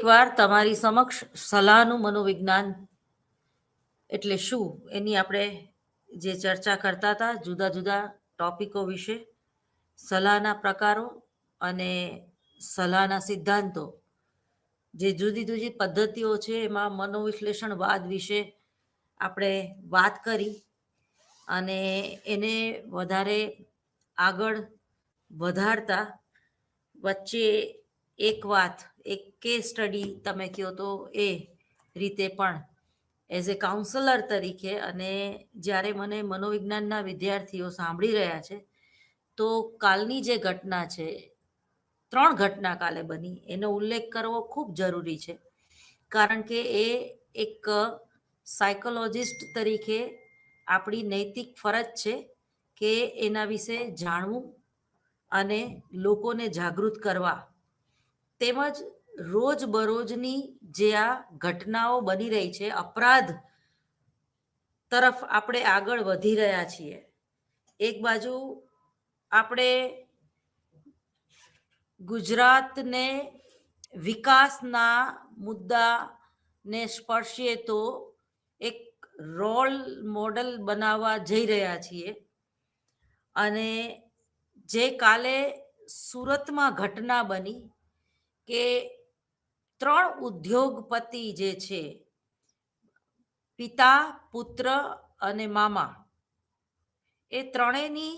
વાર તમારી સમક્ષ સલાહનું મનોવિજ્ઞાન એટલે શું એની આપણે જે ચર્ચા કરતા હતા જુદા જુદા ટોપિકો વિશે, સલાહના પ્રકારો અને સલાહના સિદ્ધાંતો, જે જુદી જુદી પદ્ધતિઓ છે એમાં મનોવિશ્લેષણવાદ વિશે આપણે વાત કરી અને એને વધારે આગળ વધારતા વચ્ચે એક વાત, એક કેસ સ્ટડી તમે કહો તો એ રીતે પણ એઝ એ કાઉન્સલર તરીકે, અને જ્યારે મને મનોવિજ્ઞાનના વિદ્યાર્થીઓ સાંભળી રહ્યા છે તો કાલની જે ઘટના છે, 3 ઘટના કાલે બની, એનો ઉલ્લેખ કરવો ખૂબ જરૂરી છે. કારણ કે એ એક સાયકોલોજિસ્ટ તરીકે આપણી નૈતિક ફરજ છે કે એના વિશે જાણવું અને લોકોને જાગૃત કરવા, તેમજ રોજબરોજની જે આ ઘટનાઓ બની રહી છે, અપરાધ તરફ આપણે આગળ વધી રહ્યા છીએ. એક બાજુ આપણે ગુજરાતને વિકાસના મુદ્દાને સ્પર્શીએ તો એક રોલ મોડલ બનાવવા જઈ રહ્યા છીએ. અને જે કાલે સુરતમાં ઘટના બની કે 3 ઉદ્યોગપતિ જે છે, પિતા, પુત્ર અને મામા, એ ત્રણેયની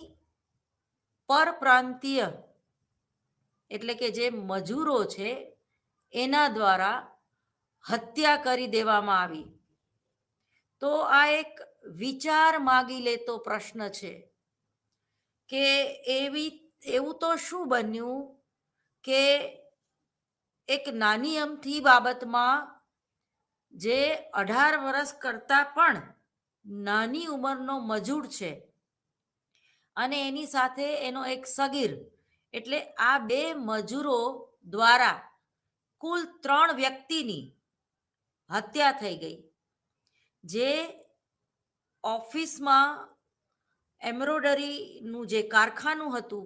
પરપ્રાંતીય એટલે કે જે મજૂરો છે એના દ્વારા હત્યા કરી દેવામાં આવી. તો આ એક વિચાર માગી લેતો પ્રશ્ન છે કે એવું તો શું બન્યું કે એક નાની અમથી બાબતમાં જે 18 વર્ષ કરતાં પણ નાની ઉંમરનો મજૂર છે અને એની સાથે એનો એક સગીર, એટલે આ 2 મજૂરો દ્વારા કુલ 3 વ્યક્તિની હત્યા થઈ ગઈ. જે ઓફિસમાં એમ્બ્રોડરીનું જે કારખાનું હતું,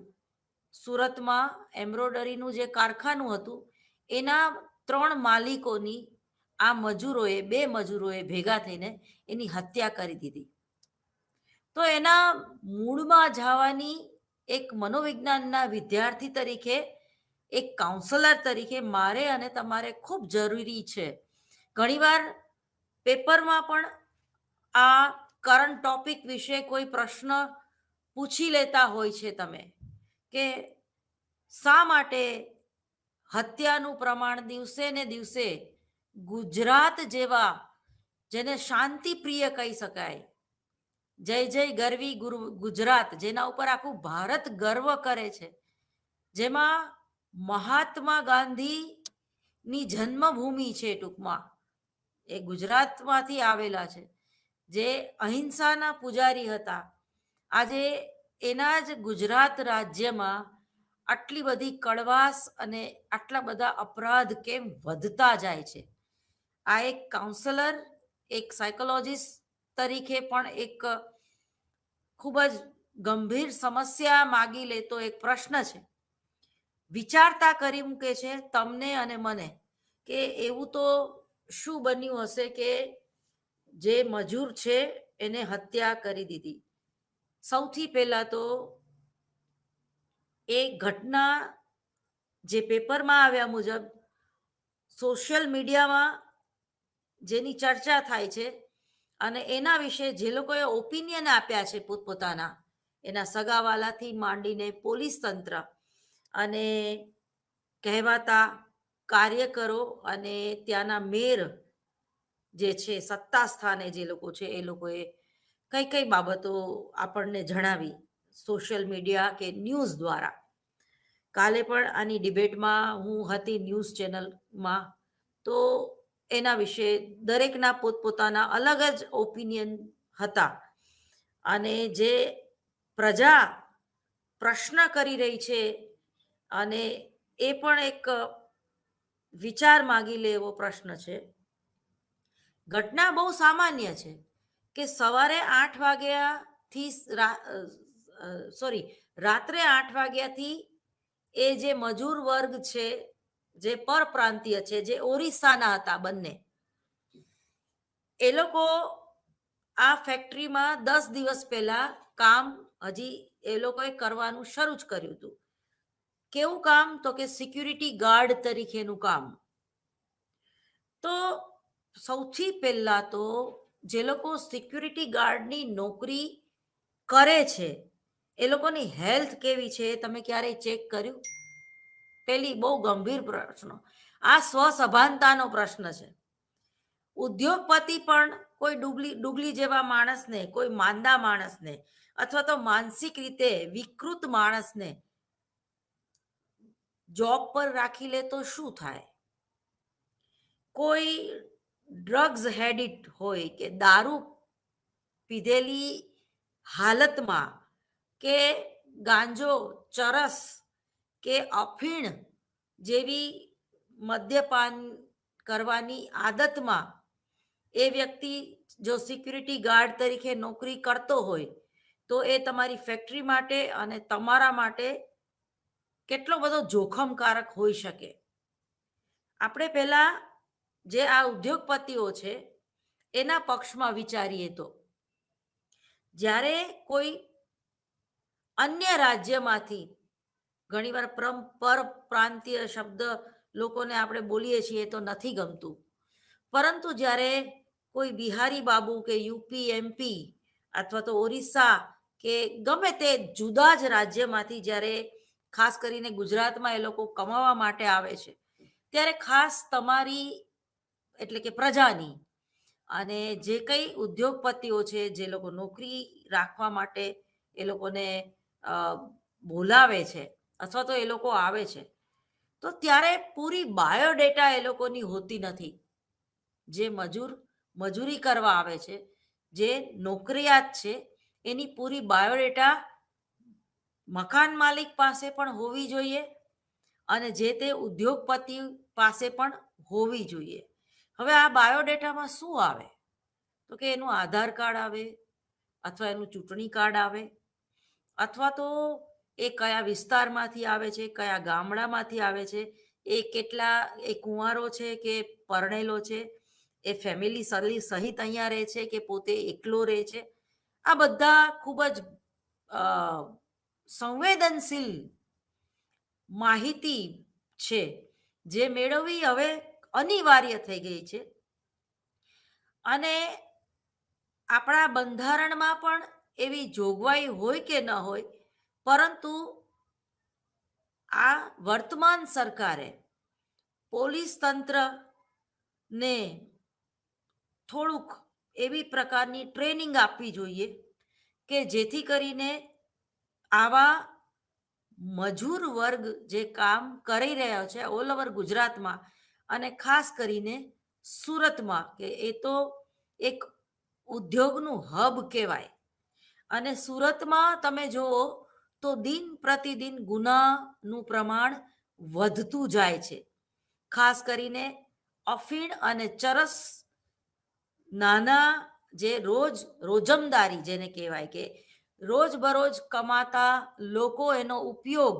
સુરતમાં એમ્બ્રોડરીનું જે કારખાનું હતું, એના 3 માલિકોની આ મજૂરોએ, 2 મજૂરોએ ભેગા થઈને એની હત્યા કરી દીધી. તો એના મૂળમાં જવાની એક મનોવિજ્ઞાનના વિદ્યાર્થી તરીકે, એક કાઉન્સલર તરીકે મારે અને તમારે ખૂબ જરૂરી છે. ઘણીવાર પેપરમાં પણ આ કરંટ ટોપિક વિશે કોઈ પ્રશ્ન પૂછી લેતા હોય છે તમે, કે શા માટે હત્યાનું પ્રમાણ દિવસે ને દિવસે ગુજરાત જેવા, જેને શાંતિપ્રિય કહી શકાય, જય જય ગરવી ગુજરાત, જેના ઉપર આખું ભારત ગર્વ કરે છે, જેમાં મહાત્મા ગાંધીની જન્મભૂમિ છે, ટૂંકમાં એ ગુજરાતમાંથી આવેલા છે, જે અહિંસાના પૂજારી હતા, આજે એના જ ગુજરાત રાજ્યમાં આટલી બધી કડવાશ અને આટલા બધા અપરાધ કેમ વધતા જાય છે? આ એક કાઉન્સલર, એક સાયકોલોજિસ્ટ તરીકે પણ એક ખૂબ જ ગંભીર સમસ્યા માગી લેતો એક પ્રશ્ન છે. વિચારતા કરી મૂકે છે તમને અને મને કે એવું તો શું બન્યું હશે કે જે મજૂર છે એને હત્યા કરી દીધી. સૌથી પહેલા તો એ ઘટના જે પેપરમાં આવ્યા મુજબ સોશિયલ મીડિયામાં જેની ચર્ચા થાય છે અને એના વિશે જે લોકોએ ઓપિનિયન આપ્યા છે પોતપોતાના, એના સગાવાલાથી માંડીને પોલીસ તંત્ર અને કહેવાતા કાર્યકરો અને ત્યાંના મેયર જે છે, સત્તા સ્થાને જે લોકો છે, એ લોકોએ કઈ કઈ બાબતો આપણને જણાવી સોશિયલ મીડિયા કે ન્યૂઝ દ્વારા. કાલે પણ આની ડિબેટમાં હું હતી ન્યૂઝ ચેનલમાં, તો એના વિશે દરેકના પોતપોતાના અલગ જ ઓપિનિયન હતા. અને જે પ્રજા પ્રશ્ન કરી રહી છે અને એ પણ એક વિચાર માગી લે એવો પ્રશ્ન છે. ઘટના બહુ સામાન્ય છે કે સવારે 8 વાગ્યાથી રાત્રે 8 વાગ્યાથી એ જે મજૂર વર્ગ છે જે પરપ્રાંતીય છે, જે ઓરિસ્સાના હતા બંને, એ લોકો આ ફેક્ટરીમાં 10 દિવસ પહેલા કામ હજી એ લોકોએ કરવાનું શરૂ જ કર્યું હતું. કેવું કામ? તો કે સિક્યુરિટી ગાર્ડ તરીકેનું કામ. તો સૌથી પહેલા તો જે લોકો સિક્યુરિટી ગાર્ડની નોકરી કરે છે એ લોકોની હેલ્થ કેવી છે તમે ક્યારેય ચેક કર્યું? પેલી બહુ ગંભીર પ્રશ્ન. આ સ્વસભાનતાનો પ્રશ્ન છે. ઉદ્યોગપતિ પણ કોઈ ડુગલી જેવા માણસને, કોઈ માંદા માણસને અથવા તો માનસિક રીતે વિકૃત માણસને જોબ પર રાખી લે તો શું થાય? કોઈ ડ્રગ્સ હેડિટ હોય કે દારૂ પીધેલી હાલતમાં કે ગાંજો, ચરસ કે અફીણ જેવી મદ્યપાન કરવાની આદતમાં એ વ્યક્તિ જો સિક્યુરિટી ગાર્ડ તરીકે નોકરી કરતો હોય તો એ તમારી ફેક્ટરી માટે અને તમારા માટે કેટલો બધો જોખમકારક હોઈ શકે. આપણે પહેલા જે આ ઉદ્યોગપતિઓ છે એના પક્ષમાં વિચારીએ તો જ્યારે કોઈ અન્ય રાજ્યમાંથી, ઘણીવાર પરપ્રાંતીય શબ્દ લોકોને આપણે બોલીએ છીએ તો નથી ગમતું, પરંતુ જ્યારે કોઈ બિહારી બાબુ કે યુપી, એમપી અથવા તો ઓરિસ્સા કે ગમે તે જુદા જ રાજ્યમાંથી જ્યારે ખાસ કરીને ગુજરાતમાં એ લોકો કમાવા માટે આવે છે ત્યારે ખાસ તમારી એટલે કે પ્રજાની અને જે કંઈ ઉદ્યોગપતિઓ છે જે લોકો નોકરી રાખવા માટે એ લોકોને બોલાવે છે અથવા તો એ લોકો આવે છે તો ત્યારે પૂરી બાયોડેટા એ લોકોની હોતી નથી. જે મજૂરી કરવા આવે છે, જે નોકરિયાત છે, એની પૂરી બાયોડેટા મકાન માલિક પાસે પણ હોવી જોઈએ અને જે તે ઉદ્યોગપતિ પાસે પણ હોવી જોઈએ. હવે આ બાયોડેટામાં શું આવે? તો કે એનું આધાર કાર્ડ આવે અથવા એનું ચૂંટણી કાર્ડ આવે અથવા તો એ કયા વિસ્તારમાંથી આવે છે, કયા ગામડામાંથી આવે છે, એ કેટલા એ કુંવારો છે કે પરણેલો છે, એ ફેમિલી સહિત અહીંયા રહે છે કે પોતે એકલો રહે છે. આ બધા ખૂબ જ સંવેદનશીલ માહિતી છે જે મેળવવી હવે અનિવાર્ય થઈ ગઈ છે. અને આપણા બંધારણમાં પણ એવી જોગવાઈ હોય કે ન હોય, પરંતુ આ વર્તમાન સરકારે પોલીસ તંત્રને થોડુંક એવી પ્રકારની ટ્રેનિંગ આપવી જોઈએ કે જેથી કરીને આવા મજૂર વર્ગ જે કામ કરી રહ્યા છે ઓલ ઓવર ગુજરાતમાં અને ખાસ કરીને સુરતમાં, કે એ તો એક ઉદ્યોગનું હબ કહેવાય, અને સુરતમાં તમે જુઓ તો દિન પ્રતિદિન ગુનાનું પ્રમાણ વધતું જાય છે. ખાસ કરીને અફીણ અને ચરસ નાના જે રોજમદારી જેને કહેવાય કે રોજબરોજ કમાતા લોકો એનો ઉપયોગ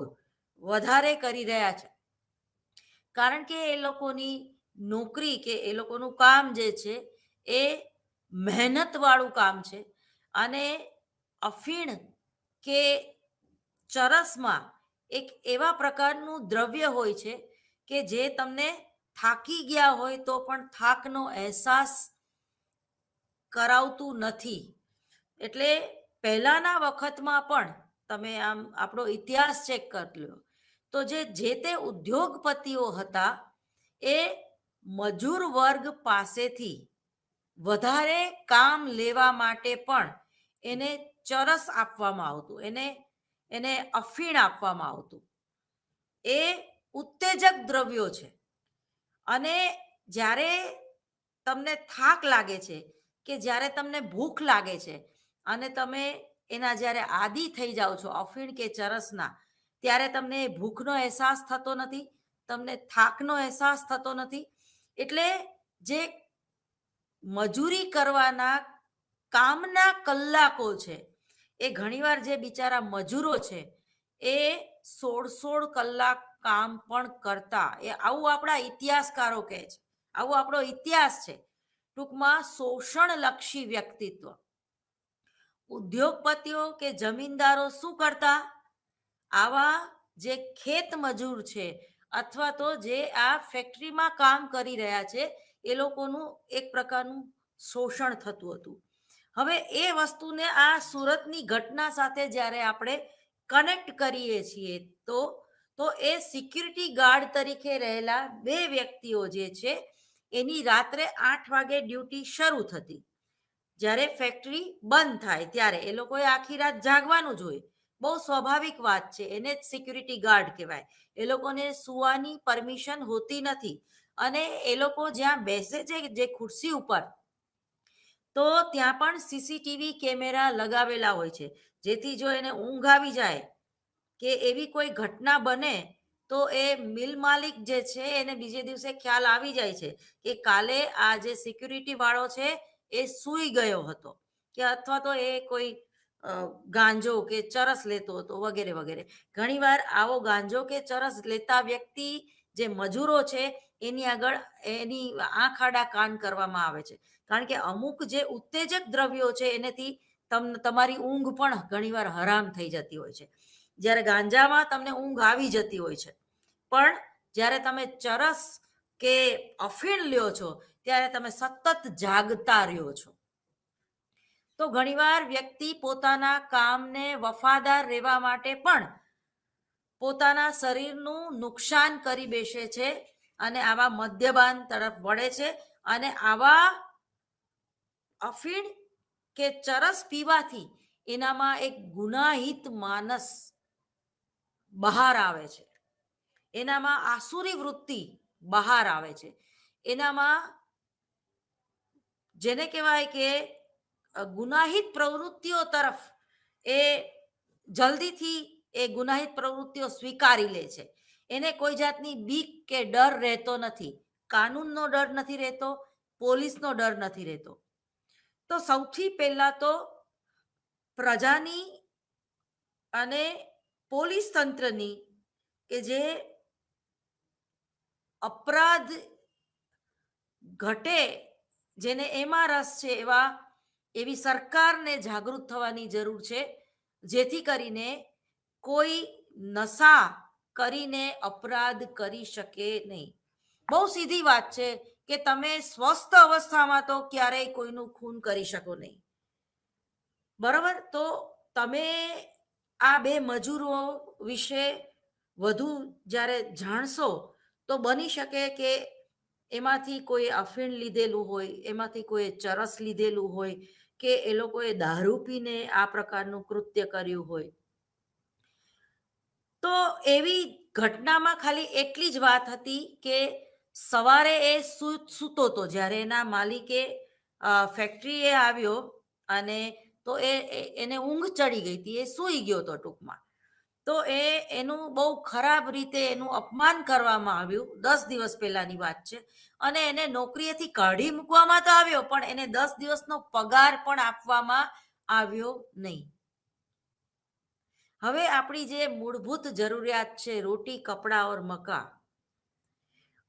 વધારે કરી રહ્યા છે. કારણ કે એ લોકોની નોકરી કે એ લોકોનું કામ જે છે એ મહેનતવાળું કામ છે અને અફીણ કે ચરસમાં એક એવા પ્રકારનું દ્રવ્ય હોય છે કે જે તમને થાકી ગયા હોય તો પણ થાકનો અહેસાસ કરાવતું નથી. એટલે પહેલાના વખતમાં પણ તમે આમ આપણો ઇતિહાસ ચેક કરી લો તો જે તે ઉદ્યોગપતિઓ હતા એ મજૂર વર્ગ પાસેથી વધારે કામ લેવા માટે પણ એને ચરસ આપવામાં આવતું, એને અફીણ આપવામાં આવતું. એ ઉત્તેજક દ્રવ્યો છે અને જ્યારે તમને થાક લાગે છે કે જ્યારે તમને ભૂખ લાગે છે અને તમે એના જ્યારે આદી થઈ જાઓ છો અફીણ કે ચરસના, ત્યારે તમને ભૂખનો અહેસાસ થતો નથી, તમને થાકનો અહેસાસ થતો નથી. એટલે જે મજૂરી કરવાના કામના કલાકો છે એ ઘણીવાર જે બિચારા મજૂરો છે એ 16 કલાક કામ પણ કરતા. એ આવું આપણા ઇતિહાસકારો કહે છે, આવો આપણો ઇતિહાસ છે. ટૂંકમાં શોષણલક્ષી વ્યક્તિત્વ. ઉદ્યોગપતિઓ કે જમીનદારો શું કરતા? આવા જે ખેત મજૂર છે અથવા તો જે આ ફેક્ટરીમાં કામ કરી રહ્યા છે એ લોકોનું એક પ્રકારનું શોષણ થતું હતું. હવે એ વસ્તુને આ સુરતની ઘટના સાથે જ્યારે આપણે કનેક્ટ કરીએ છીએ તો એ સિક્યુરિટી ગાર્ડ તરીકે રહેલા બે વ્યક્તિઓ જે છે એની રાત્રે 8 વાગે ડ્યુટી શરૂ થતી. જ્યારે ફેક્ટરી બંધ થાય ત્યારે એ લોકોએ આખી રાત જાગવાનું જ હોય. બહુ સ્વાભાવિક વાત છે, એને જ સિક્યુરિટી ગાર્ડ કહેવાય. એ લોકોને સુવાની પરમિશન હોતી નથી અને એ લોકો જ્યાં બેસે છે જે ખુરશી ઉપર, તો ત્યાં પણ સીસીટીવી કેમેરા લગાવેલા હોય છે, જેથી જો એને ઊંઘ આવી જાય કે એવી કોઈ ઘટના બને તો એ મિલ માલિક જે છે એને બીજે દિવસે ખ્યાલ આવી જાય છે કે કાલે આ જે સિક્યુરિટી વાળો છે એ સૂઈ ગયો હતો કે અથવા તો એ કોઈ ગાંજો કે ચરસ લેતો હતો વગેરે વગેરે. ઘણીવાર આવો ગાંજો કે ચરસ લેતા વ્યક્તિ જે મજૂરો છે એની આગળ એની આંખ આડા કાન કરવામાં આવે છે, કારણ કે અમુક જે ઉત્તેજક દ્રવ્યો છે એનેથી તમારી ઊંઘ પણ ઘણીવાર હરામ થઈ જતી હોય છે. જ્યારે ગાંજામાં તમને ઊંઘ આવી જતી હોય છે, પણ જ્યારે તમે ચરસ કે અફીણ લ્યો છો ત્યારે તમે સતત જાગતા રહ્યો છો. તો ઘણીવાર વ્યક્તિ પોતાના કામને વફાદાર રહેવા માટે પણ પોતાના શરીરનું નુકસાન કરી બેસે છે અને આવા મદ્યપાન તરફ વળે છે અને આવા અફીણ કે ચરસ પીવાથી એનામાં એક ગુનાહિત માનસ બહાર આવે છે, એનામાં આસુરી વૃત્તિ બહાર આવે છે, એનામાં જેને કહેવાય કે ગુનાહિત પ્રવૃત્તિઓ તરફ એ જલ્દીથી એ ગુનાહિત પ્રવૃત્તિઓ સ્વીકારી લે છે. એને કોઈ જાતની બીક કે ડર રહેતો નથી, કાનૂનનો ડર નથી રહેતો, પોલીસનો ડર નથી રહેતો. તો સૌથી પહેલા તો પ્રજાની અને પોલીસ તંત્રની કે જે અપરાધ ઘટે જેને એમાં રસ છે એવી સરકારને જાગૃત થવાની જરૂર છે, જેથી કરીને કોઈ નશા કરીને અપરાધ કરી શકે નહીં. બહુ સીધી વાત છે કે તમે સ્વસ્થ અવસ્થામાં તો ક્યારેય કોઈનું ખૂન કરી શકો નહીં, બરાબર? તો તમે આ બે મજૂરો વિશે વધુ જ્યારે જાણશો તો બની શકે કે એમાંથી કોઈ અફીણ લીધેલું હોય, એમાંથી કોઈ ચરસ લીધેલું હોય કે એ લોકોએ દારૂ પીને આ પ્રકારનું કૃત્ય કર્યું હોય. તો એવી ઘટનામાં ખાલી એટલી જ વાત હતી કે સવારે એ સૂતો હતો જ્યારે એના માલિકે ફેક્ટરીએ આવ્યો અને તો એને ઊંઘ ચડી ગઈ હતી, એ સૂઈ ગયો હતો ટૂંકમાં. તો એનું બહુ ખરાબ રીતે એનું અપમાન કરવામાં આવ્યું. 10 દિવસ પહેલાની વાત છે અને એને નોકરીએથી કાઢી મૂકવામાં તો આવ્યો, પણ એને 10 દિવસનો પગાર પણ આપવામાં આવ્યો નહીં. હવે આપણી જે મૂળભૂત જરૂરિયાત છે રોટી, કપડાં ઓર મકાન,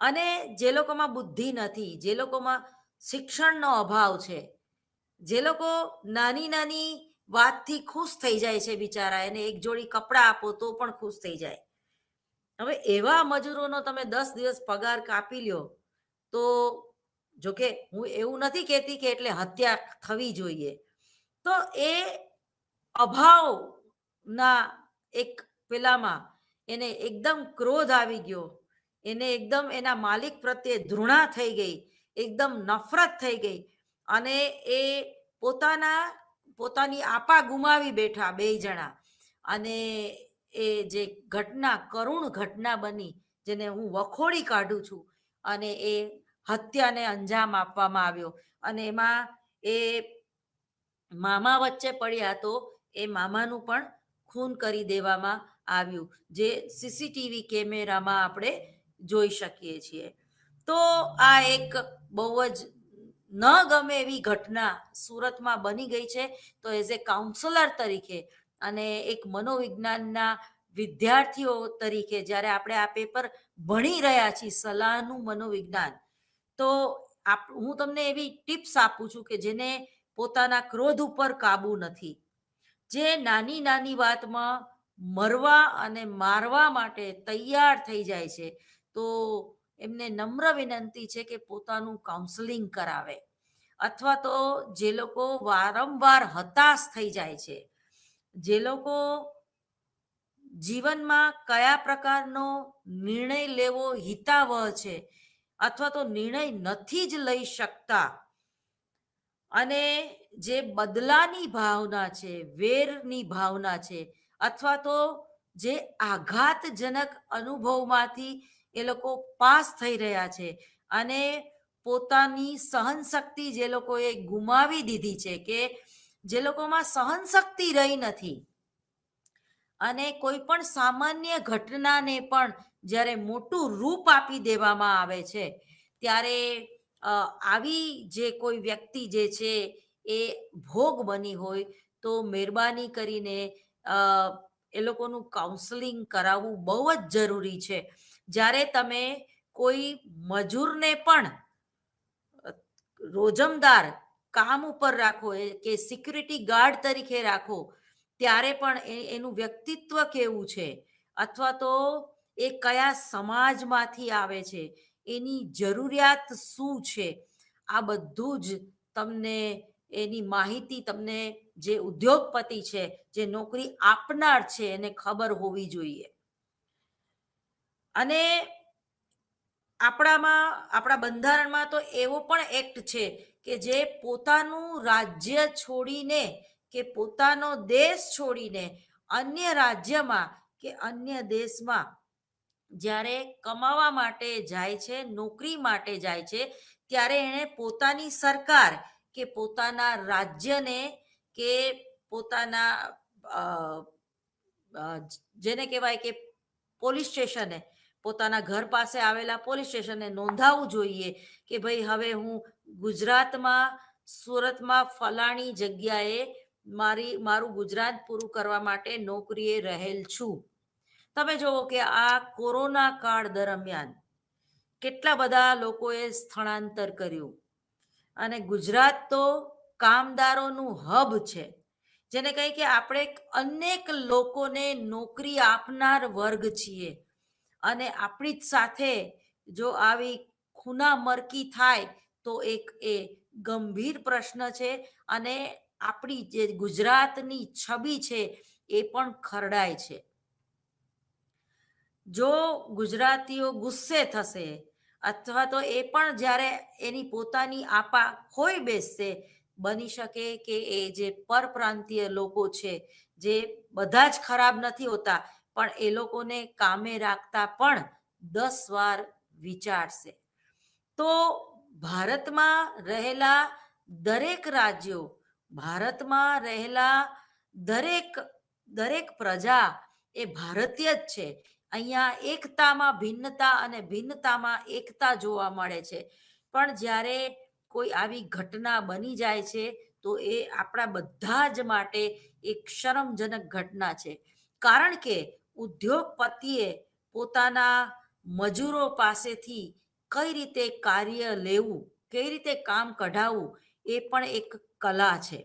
અને જે લોકોમાં બુદ્ધિ નથી, જે લોકોમાં શિક્ષણનો અભાવ છે, જે લોકો નાની નાની વાતથી ખુશ થઈ જાય છે બિચારા, એને એક જોડી કપડાં આપો તો પણ ખુશ થઈ જાય. હવે એવા મજૂરોનો તમે 10 દિવસ પગાર કાપી લ્યો તો, જોકે હું એવું નથી કહેતી કે એટલે હત્યા થવી જોઈએ, તો એ અભાવના એક પેલામાં એને એકદમ ક્રોધ આવી ગયો, એને એકદમ એના માલિક પ્રત્યે ધૃણા થઈ ગઈ, એકદમ નફરત થઈ ગઈ અને એ પોતાની આપા ગુમાવી બેઠા બે જણા. અને એ જે ઘટના, કરુણ ઘટના બની, જેને હું વખોડી કાઢું છું, અને એ હત્યાને અંજામ આપવામાં આવ્યો. અને એમાં એ મામા વચ્ચે પડ્યા તો એ મામાનું પણ ખૂન કરી દેવામાં આવ્યું, જે સીસીટીવી કેમેરામાં આપણે જોઈ શકીએ છીએ. તો આ એક બહુ જ ન ગમે એવી ઘટના સુરતમાં બની ગઈ છે. તો એઝ એ કાઉન્સલર તરીકે અને એક મનોવિજ્ઞાનના વિદ્યાર્થીઓ તરીકે જ્યારે આપણે આ પેપર ભણી રહ્યા છીએ, સલાહનું મનોવિજ્ઞાન, તો હું તમને એવી ટિપ્સ આપું છું કે જેને પોતાના ક્રોધ ઉપર કાબુ નથી, જે નાની નાની વાતમાં મરવા અને મારવા માટે તૈયાર થઈ જાય છે, તો એમને નમ્ર વિનંતી છે કે પોતાનું કાઉન્સેલિંગ કરાવે. અથવા તો જે લોકો વારંવાર હતાશ થઈ જાય છે, જે લોકો જીવનમાં કયા પ્રકારનો નિર્ણય લેવો હિતાવહ છે, અથવા તો નિર્ણય નથી જ લઈ શકતા, અને જે બદલાની ભાવના છે, વેરની ભાવના છે, અથવા તો જે આઘાતજનક અનુભવમાંથી એ લોકો પાસ થઈ રહ્યા છે, અને પોતાની સહનશક્તિ જે લોકોએ ગુમાવી દીધી છે, કે જે લોકોમાં સહનશક્તિ રહી નથી, અને કોઈ પણ સામાન્ય ઘટનાને પણ જ્યારે મોટું રૂપ આપી દેવામાં આવે છે, ત્યારે આવી જે કોઈ વ્યક્તિ જે છે એ ભોગ બની હોય, તો મહેરબાની કરીને એ લોકોનું કાઉન્સેલિંગ કરાવવું બહુ જ જરૂરી છે. જ્યારે તમે કોઈ મજૂરને પણ રોજમદાર કામ ઉપર રાખો, કે સિક્યુરિટી ગાર્ડ તરીકે રાખો, ત્યારે પણ એનું વ્યક્તિત્વ કેવું છે, અથવા તો એ કયા સમાજમાંથી આવે છે, એની જરૂરિયાત શું છે, આ બધું જ તમને એની માહિતી તમને જે ઉદ્યોગપતિ છે, જે નોકરી આપનાર છે, એને ખબર હોવી જોઈએ. અને આપણા બંધારણમાં તો એવો પણ એક્ટ છે કે જે પોતાનું રાજ્ય છોડીને, કે પોતાનો દેશ છોડીને અન્ય રાજ્યમાં કે અન્ય દેશમાં જ્યારે કમાવા માટે જાય છે, નોકરી માટે જાય છે, ત્યારે એણે પોતાની સરકાર કે પોતાના રાજ્યને, કે પોતાના જેને કહેવાય કે પોલીસ સ્ટેશને, પોતાના ઘર પાસે આવેલા પોલીસ સ્ટેશને નોંધાવવું જોઈએ કે ભાઈ, હવે હું ગુજરાતમાં, સુરતમાં ફલાણી જગ્યાએ મારું ગુજરાત પૂરું કરવા માટે નોકરીએ રહેલ છું. તમે જુઓ કે આ કોરોના કાળ દરમિયાન કેટલા બધા લોકોએ સ્થળાંતર કર્યું, અને ગુજરાત તો કામદારોનું હબ છે, જેને કહી કે આપણે અનેક લોકોને નોકરી આપનાર વર્ગ છીએ, અને આપણી જ સાથે જો આવી ખૂના મરકી થાય તો એ ગંભીર પ્રશ્ન છે, અને આપણી જે ગુજરાતની છબી છે એ પણ ખરડાય છે. જો ગુજરાતીઓ ગુસ્સે થશે, અથવા તો એ પણ જ્યારે એની પોતાની આપા ખોઈ બેસશે, બની શકે કે એ જે પરપ્રાંતીય લોકો છે, જે બધા જ ખરાબ નથી હોતા, પણ એ લોકોને કામે રાખતા પણ 10 વાર વિચારશે. તો ભારતમાં રહેલા દરેક રાજ્યો, ભારતમાં રહેલા દરેક પ્રજા એ ભારતીય જ છે. અહીંયા એકતામાં ભિન્નતા અને ભિન્નતામાં એકતા જોવા મળે છે. પણ જ્યારે કોઈ આવી ઘટના બની જાય છે, તો એ આપણા બધા જ માટે એક શરમજનક ઘટના છે. કારણ કે ઉદ્યોગપતિએ પોતાના મજૂરો પાસેથી કઈ રીતે કાર્ય લેવું, કઈ રીતે કામ કઢાવવું, એ પણ એક કલા છે.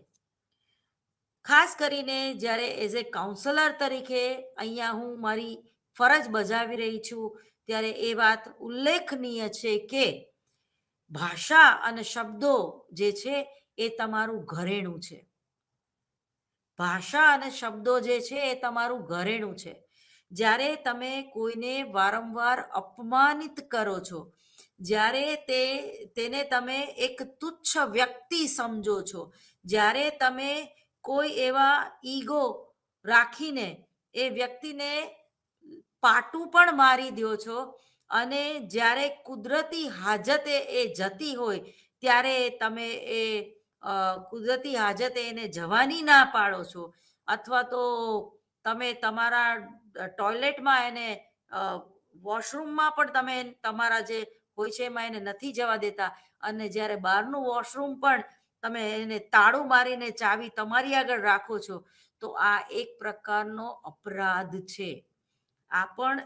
ખાસ કરીને જ્યારે એઝ એ કાઉન્સલર તરીકે અહીંયા હું મારી ફરજ બજાવી રહી છું, ત્યારે એ વાત ઉલ્લેખનીય છે કે ભાષા અને શબ્દો જે છે એ તમારું ઘરેણું છે. ભાષા અને શબ્દો જે છે એ તમારું ઘરેણું છે. જ્યારે તમે કોઈને વારંવાર અપમાનિત કરો છો, જ્યારે તેને તમે એક તુચ્છ વ્યક્તિ સમજો છો, જ્યારે તમે કોઈ એવા ઈગો રાખીને એ વ્યક્તિને પાટું પણ મારી દો છો, અને જ્યારે કુદરતી હાજતે એ જતી હોય, ત્યારે તમે એ કુદરતી હાજતે એને જવાની ના પાડો છો, અથવા તો તમે તમારા ટોયલેટમાં એને વોશરૂમમાં પણ તમે તમારા જે હોય છે એમાં એને નથી જવા દેતા, અને જ્યારે બહારનું વોશરૂમ પણ તમે એને તાળું મારીને ચાવી તમારી આગળ રાખો છો, તો આ એક પ્રકારનો અપરાધ છે. આ પણ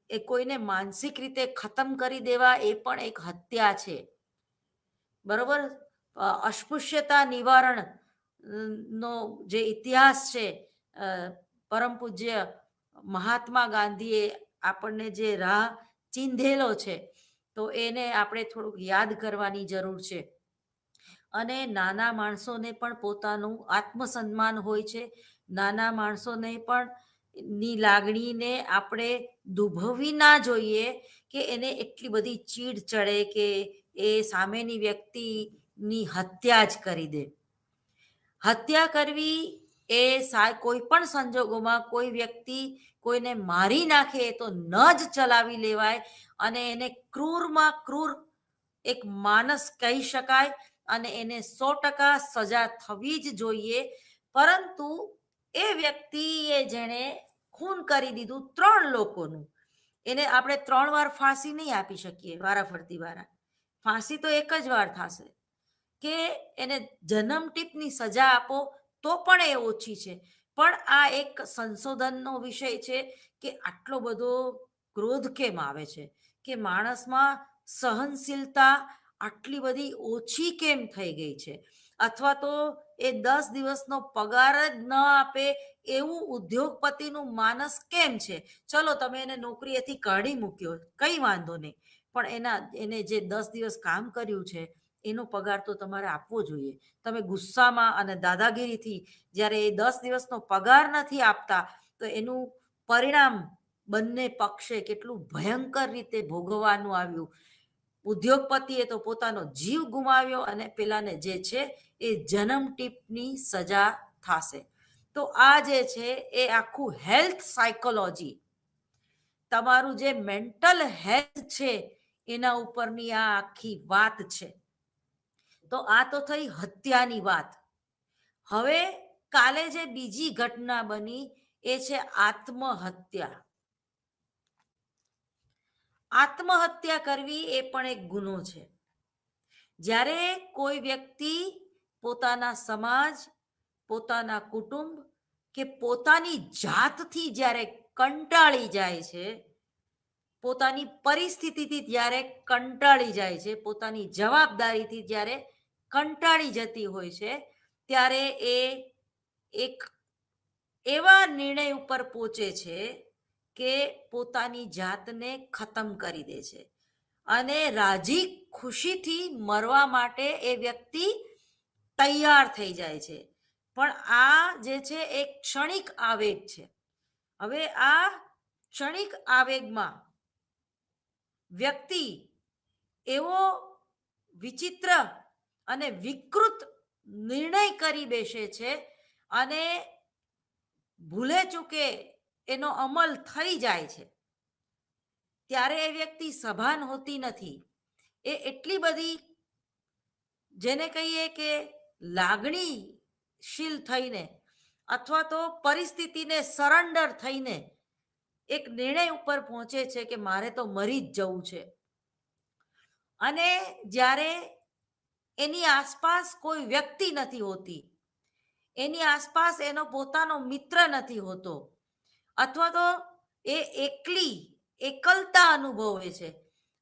એ કોઈને માનસિક રીતે ખતમ કરી દેવા એ પણ એક હત્યા છે. બરોબર. અસ્પૃશ્યતા નિવારણ નો જે ઇતિહાસ છે, પરમ પૂજ્ય મહાત્મા ગાંધીએ આપણને જે રાહ ચીંધેલો છે, તો એને આપણે થોડુંક યાદ કરવાની જરૂર છે. અને નાના માણસોને પણ પોતાનું આત્મસન્માન હોય છે. નાના માણસોને પણ ની લાગણીને આપણે દુભવી ના જોઈએ કે એને એટલી બધી ચીડ ચડે કે એ સામેની વ્યક્તિની હત્યા જ કરી દે. હત્યા કરવી એ કોઈ પણ સંજોગોમાં કોઈ વ્યક્તિ કોઈને મારી નાખે તો ન જ ચલાવી લેવાય, અને એને ક્રૂરમાં ક્રૂર એક માણસ કહી શકાય, અને એને 100% સજા થવી જ જોઈએ. પરંતુ એ વ્યક્તિએ જેણે ખૂન કરી દીધું 3 લોકોનું, એને આપણે 3 વાર ફાંસી નહીં આપી શકીએ વારાફરતી વારા. ફાંસી તો એક જ વાર થશે. કે એને જન્મટીપની સજા આપો તો પણ એ ઓછી છે. પણ આ એક સંશોધનનો વિષય છે કે આટલો બધો ક્રોધ કેમ આવે છે, કે માણસમાં સહનશીલતા આટલી બધી ઓછી કેમ થઈ ગઈ છે, અથવા તો એ 10 દિવસનો પગાર જ ન આપે એવું ઉદ્યોગપતિનું માનસ કેમ છે. ચલો તમે એને નોકરીએથી કાઢી મૂક્યો, કંઈ વાંધો નહીં, પણ એને જે 10 દિવસ કામ કર્યું છે એનો પગાર તો તમારે આપવો જોઈએ. તમે ગુસ્સામાં અને દાદાગીરીથી જ્યારે એ 10 દિવસનો પગાર નથી આપતા, તો એનું પરિણામ બંને પક્ષે કેટલું ભયંકર રીતે ભોગવવાનું આવ્યું. ઉદ્યોગપતિએ તો પોતાનો જીવ ગુમાવ્યો, અને પેલાને જે છે એ જન્મટીપની સજા થશે. તો આ જે છે એ આખું હેલ્થ સાયકોલોજી, તમારું જે મેન્ટલ હેલ્થ છે એના ઉપરની આ આખી વાત છે. તો આ તો થઈ હત્યાની વાત. હવે કાલે જે બીજી ઘટના બની એ છે આત્મહત્યા. આત્મહત્યા કરવી એ પણ એક ગુનો છે. જ્યારે કોઈ વ્યક્તિ પોતાના સમાજ, પોતાના કુટુંબ કે પોતાની જાતથી જ્યારે કંટાળી જાય છે, પોતાની પરિસ્થિતિથી જ્યારે કંટાળી જાય છે, પોતાની જવાબદારીથી જ્યારે કંટાળી જતી હોય છે, ત્યારે એ એક એવા નિર્ણય ઉપર પહોંચે છે કે પોતાની જાતને ખતમ કરી દે છે, અને રાજી ખુશીથી મરવા માટે એ વ્યક્તિ તૈયાર થઈ જાય છે. પણ આ જે છે એ ક્ષણિક આવેગ છે. હવે આ ક્ષણિક આવેગમાં વ્યક્તિ એવો વિચિત્ર અને વિકૃત નિર્ણય કરી બેસે છે, અને ભૂલે ચૂકે એનો અમલ થઈ જાય છે. ત્યારે એ વ્યક્તિ સભાન હોતી નથી. એ એટલી બધી, જેને કહીએ કે લાગણીશીલ થઈને, અથવા તો પરિસ્થિતિને સરેન્ડર થઈને એક નિર્ણય ઉપર પહોંચે છે કે મારે તો મરી જ જવું છે. અને જ્યારે એની આસપાસ કોઈ વ્યક્તિ નથી હોતી, એની આસપાસ એનો પોતાનો મિત્ર નથી હોતો, અથવા તો એ એકલતા અનુભવે છે,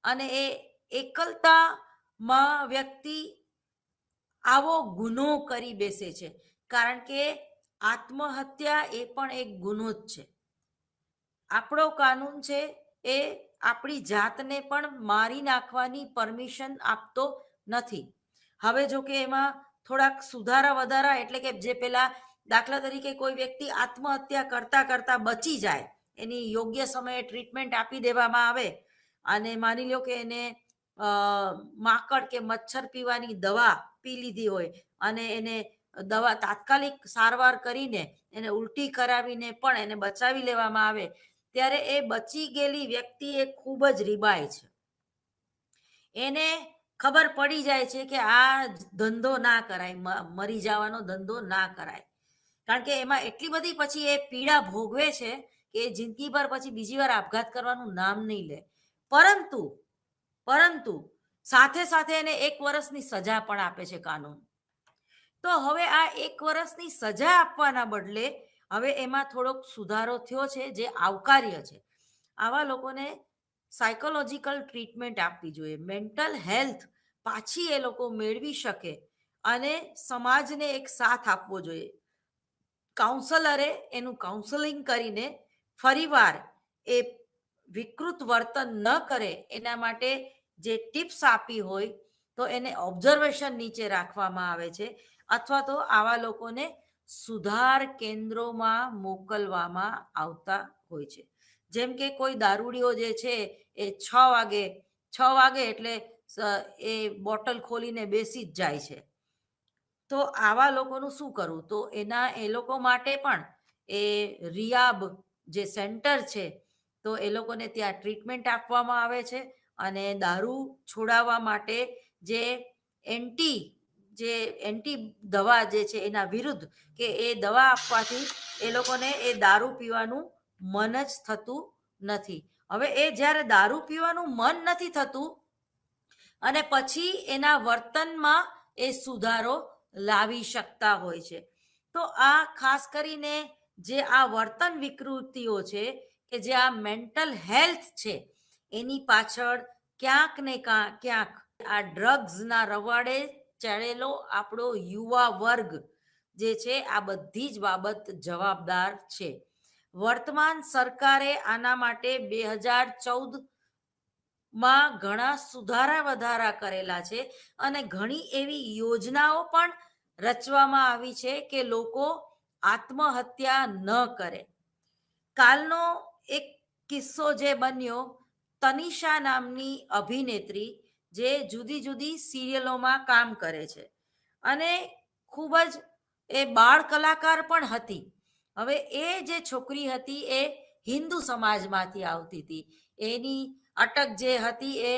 અને એ એકલતામાં વ્યક્તિ આવો ગુનો કરી બેસે છે. કારણ કે આત્મહત્યા એ પણ એક ગુનો જ છે. આપણો કાનૂન છે એ આપણી જાતને પણ મારી નાખવાની પરમિશન આપતો નથી. હવે જો કે એમાં થોડાક સુધારા વધારા, એટલે કે જે પેલા દાખલા તરીકે કોઈ વ્યક્તિ આત્મહત્યા કરતા કરતા બચી જાય, એની યોગ્ય સમયે ટ્રીટમેન્ટ આપી દેવામાં આવે, અને માની લો કે એને માકડ કે મચ્છર પીવાની દવા પી લીધી હોય, અને એને દવા તાત્કાલિક સારવાર કરીને એને ઉલટી કરાવીને પણ એને બચાવી લેવામાં આવે, ત્યારે એ બચી ગયેલી વ્યક્તિ એ ખૂબ જ રીબાય છે. એને ખબર પડી જાય છે કે આ ધંધો ના કરાય, મરી જવાનો ધંધો ના કરાય. કારણ કે એમાં એટલી બધી પછી એ પીડા ભોગવે છે કે એ જિંદગીભર પછી બીજી વાર આપઘાત કરવાનું નામ નહીં લે. પરંતુ સાથે સાથે એને 1 વર્ષની સજા પણ આપે છે કાનૂન. તો હવે આ 1 વર્ષની સજા આપવાના બદલે હવે એમાં થોડોક સુધારો થયો છે, જે આવકાર્ય છે. આવા લોકોને સાયકોલોજીકલ ટ્રીટમેન્ટ આપવી જોઈએ. મેન્ટલ હેલ્થ પાછી એ લોકો મેળવી શકે અને સમાજને એક સાથ આપવો જોઈએ. કાઉન્સલરે એનું કાઉન્સેલિંગ કરીને ફરીવાર એ વિકૃત વર્તન ન કરે એના માટે જે ટિપ્સ આપી હોય તો એને ઓબ્ઝર્વેશન નીચે રાખવામાં આવે છે, અથવા તો આવા લોકોને સુધાર કેન્દ્રોમાં મોકલવામાં આવતા હોય છે. જેમ કે કોઈ દારૂડિયો જે છે એ 6 વાગે એટલે એ બોટલ ખોલીને બેસી જ જાય છે. તો આવા લોકોનું શું કરવું? તો એ લોકો માટે પણ એ રિયાબ જે સેન્ટર છે તો એ લોકોને ત્યાં ટ્રીટમેન્ટ આપવામાં આવે છે, અને દારૂ છોડાવવા માટે જે એન્ટી દવા જે છે એના વિરુદ્ધ કે એ દવા આપવાથી એ લોકોને એ દારૂ પીવાનું મન જ થતું નથી. હવે એ જ્યારે દારૂ પીવાનું મન નથી થતું અને પછી એના વર્તનમાં એ સુધારો લાવી શકતા હોય છે. તો આ ખાસ કરીને જે આ વર્તન વિકૃતિઓ છે કે જે આ મેન્ટલ હેલ્થ છે એની પાછળ ક્યાંક ને ક્યાંક આ ડ્રગ્સના રવાડે ચડેલો આપણો યુવા વર્ગ જે છે આ બધી જ બાબત જવાબદાર છે. વર્તમાન સરકારે આના માટે 2014માં ઘણા સુધારા વધારા કરેલા છે, અને ઘણી એવી યોજનાઓ પણ રચવામાં આવી છે કે લોકો આત્મહત્યા ન કરે. કાલનો એક કિસ્સો જે બન્યો, તનિષા નામની અભિનેત્રી જે જુદી જુદી સિરિયલોમાં કામ કરે છે અને ખૂબ જ એ બાળ કલાકાર પણ હતી. હવે એ જે છોકરી હતી એ હિન્દુ સમાજમાંથી આવતી હતી. એની અટક જે હતી એ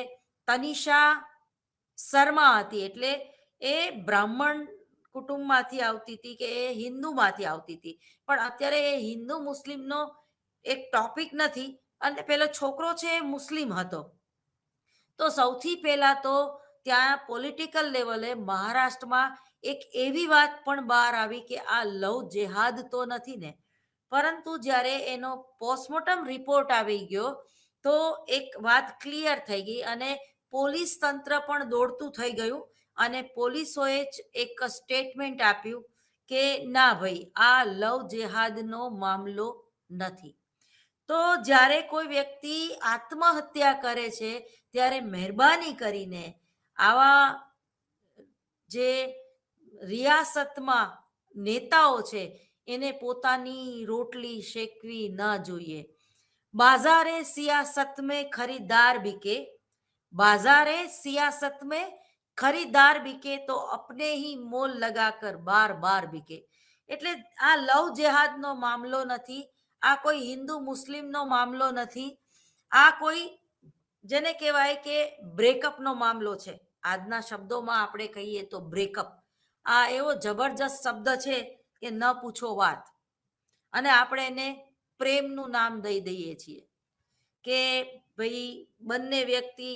તનિષા શર્મા હતી, એટલે એ બ્રાહ્મણ કુટુંબમાંથી આવતી હતી કે એ હિન્દુમાંથી આવતી હતી. પણ અત્યારે એ હિન્દુ મુસ્લિમનો એક ટોપિક નથી, અને પેલો છોકરો છે એ મુસ્લિમ હતો. તો સૌથી પહેલા તો ત્યાં પોલિટિકલ લેવલે મહારાષ્ટ્રમાં એક એવી વાત પણ બહાર આવી કે આ લવ જેહાદ તો નથી ને, પરંતુ જ્યારે એનો પોસ્ટમોર્ટમ રિપોર્ટ આવી ગયો તો એક વાત ક્લિયર થઈ ગઈ, અને પોલીસ તંત્ર પણ દોડતું થઈ ગયું, અને પોલીસોએ જ એક સ્ટેટમેન્ટ આપ્યું કે ના ભાઈ, આ લવ જેહાદનો મામલો નથી. તો જ્યારે કોઈ વ્યક્તિ આત્મહત્યા કરે છે ત્યારે મહેરબાની કરીને આવા જે રિયાસતમાં નેતાઓ છે એને પોતાની રોટલી શેકવી ન જોઈએ. बाजारे सियासत में खरीदार बिके, बाजारे सियासत में खरीदार बिके तो अपने ही मोल लगाकर बार बार बिके. એટલે આ લવ જેહાદનો મામલો નથી, આ કોઈ હિન્દુ મુસ્લિમનો મામલો નથી, આ કોઈ જેને કહેવાય કે બ્રેકઅપનો મામલો છે. આજના શબ્દોમાં આપણે કહીએ તો બ્રેકઅપ, આ એવો જબરજસ્ત શબ્દ છે કે ન પૂછો વાત. અને આપણે એને પ્રેમનું નામ દઈ દઈએ છીએ કે ભાઈ બંને વ્યક્તિ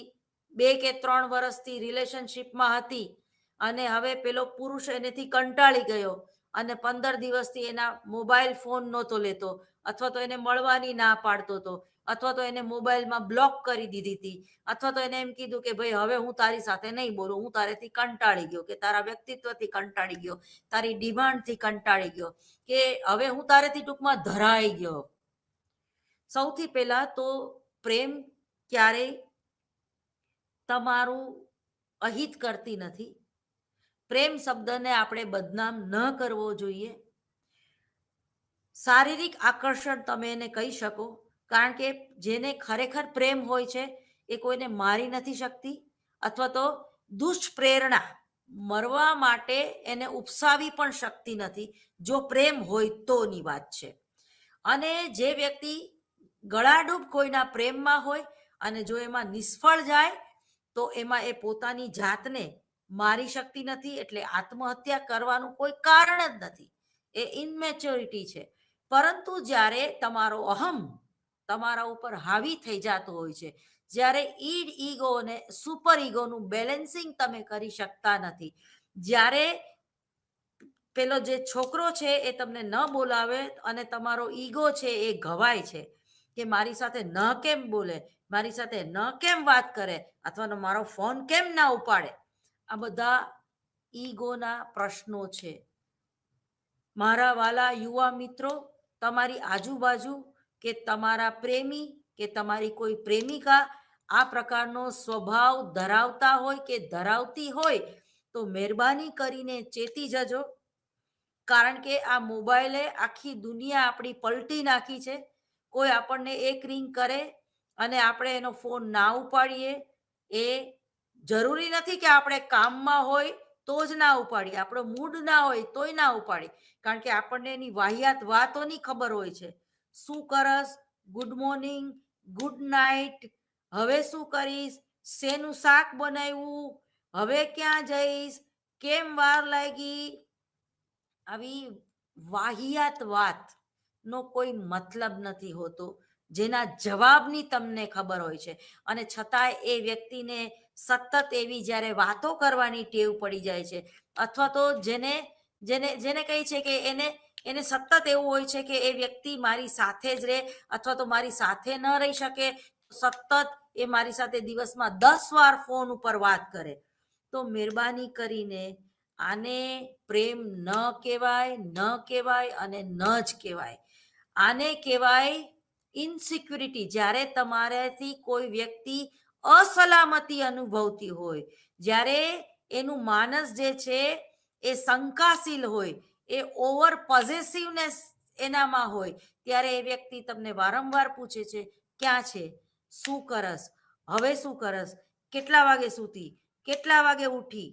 2 કે 3 વર્ષથી રિલેશનશીપમાં હતી, અને હવે પેલો પુરુષ એનેથી કંટાળી ગયો અને 15 દિવસથી એના મોબાઈલ ફોન નહોતો લેતો, અથવા તો એને મળવાની ના પાડતો હતો, અથવા તો એને મોબાઈલમાં બ્લોક કરી દીધી હતી, અથવા તો એને એમ કીધું કે ભાઈ હવે હું તારી સાથે નહીં બોલું, હું તારેથી કંટાળી ગયો, કે તારા વ્યક્તિત્વથી કંટાળી ગયો, તારી ડિમાન્ડથી કંટાળી ગયો, કે હવે હું તારેથી ટૂંકમાં ધરાઈ ગયો. સૌથી પહેલા તો પ્રેમ ક્યારેય તમારું અહિત કરતી નથી. પ્રેમ શબ્દને આપણે બદનામ ન કરવો જોઈએ. શારીરિક આકર્ષણ તમે એને કહી શકો, કારણ કે જેને ખરેખર પ્રેમ હોય છે એ કોઈને મારી નથી શકતી, અથવા તો દુષ્પ્રેરણા મરવા માટે એને ઉપસાવી પણ શકતી નથી, જો પ્રેમ હોય તોની વાત છે. અને જે વ્યક્તિ ગળાડૂબ કોઈના પ્રેમમાં હોય અને જો એમાં નિષ્ફળ જાય તો એમાં એ પોતાની જાતને મારી શકતી નથી, એટલે આત્મહત્યા કરવાનું કોઈ કારણ જ નથી, એ ઇનમેચ્યોરિટી છે. પરંતુ જ્યારે તમારો અહમ તમારા ઉપર હાવી થઈ જતો હોય છે, જ્યારે ઈગો અને સુપર ઈગોનું બેલેન્સિંગ તમે કરી શકતા નથી, જ્યારે પેલો જે છોકરો છે એ તમને ન બોલાવે અને તમારો ઈગો છે એ ઘવાય છે, કે મારી સાથે ન કેમ બોલે, મારી સાથે ન કેમ વાત કરે, અથવા મારો ફોન કેમ ના ઉપાડે. આ બધા ઈગોના પ્રશ્નો છે. મારા વાલા યુવા મિત્રો, તમારી આજુબાજુ કે તમારા પ્રેમી કે તમારી કોઈ પ્રેમિકા આ પ્રકારનો સ્વભાવ ધરાવતા હોય કે ધરાવતી હોય તો મહેરબાની કરીને ચેતી જજો. કારણ કે આ મોબાઈલે આખી દુનિયા આપણી પલટી નાખી છે. કોઈ આપણને એક રિંગ કરે અને આપણે એનો ફોન ના ઉપાડીએ, એ જરૂરી નથી કે આપણે કામમાં હોય તો જ ના ઉપાડીએ, આપણો મૂડ ના હોય તોય ના ઉપાડીએ. કારણ કે આપણને એની વાહિયાત વાતોની ખબર હોય છે. શું કરસ, ગુડ મોર્નિંગ, ગુડ નાઇટ, હવે શું કરીશ, શેનું શાક બનાવ્યું, હવે ક્યાં જઈશ, કેમ વાર લાગી, આવી વાહિયાત વાતનો કોઈ મતલબ નથી હોતો, જેના જવાબની તમને ખબર હોય છે. અને છતાંય એ વ્યક્તિને સતત એવી જ્યારે વાતો કરવાની ટેવ પડી જાય છે, અથવા તો જેને જેને જેને કહી છે કે એને સતત એવું હોય છે કે એ વ્યક્તિ મારી સાથે જ રહે, અથવા તો મારી સાથે ન રહી શકે, સતત એ મારી સાથે દિવસમાં 10 વાર ફોન ઉપર વાત કરે. તો મહેરબાની કરીને આને પ્રેમ ન કહેવાય, ન કહેવાય અને ન જ કહેવાય. આને કહેવાય ઇનસિક્યુરિટી. જ્યારે તમારાથી કોઈ વ્યક્તિ અસલામતી અનુભવતી હોય, જ્યારે એનું માનસ જે છે એ શંકાશીલ હોય, એ ઓવર પોઝેસિવનેસ એનામાં હોય, ત્યારે એ વ્યક્તિ તમને વારંવાર પૂછે છે, ક્યાં છે, શું કરસ, હવે શું કરસ, કેટલા વાગે સૂતી, કેટલા વાગે ઉઠી.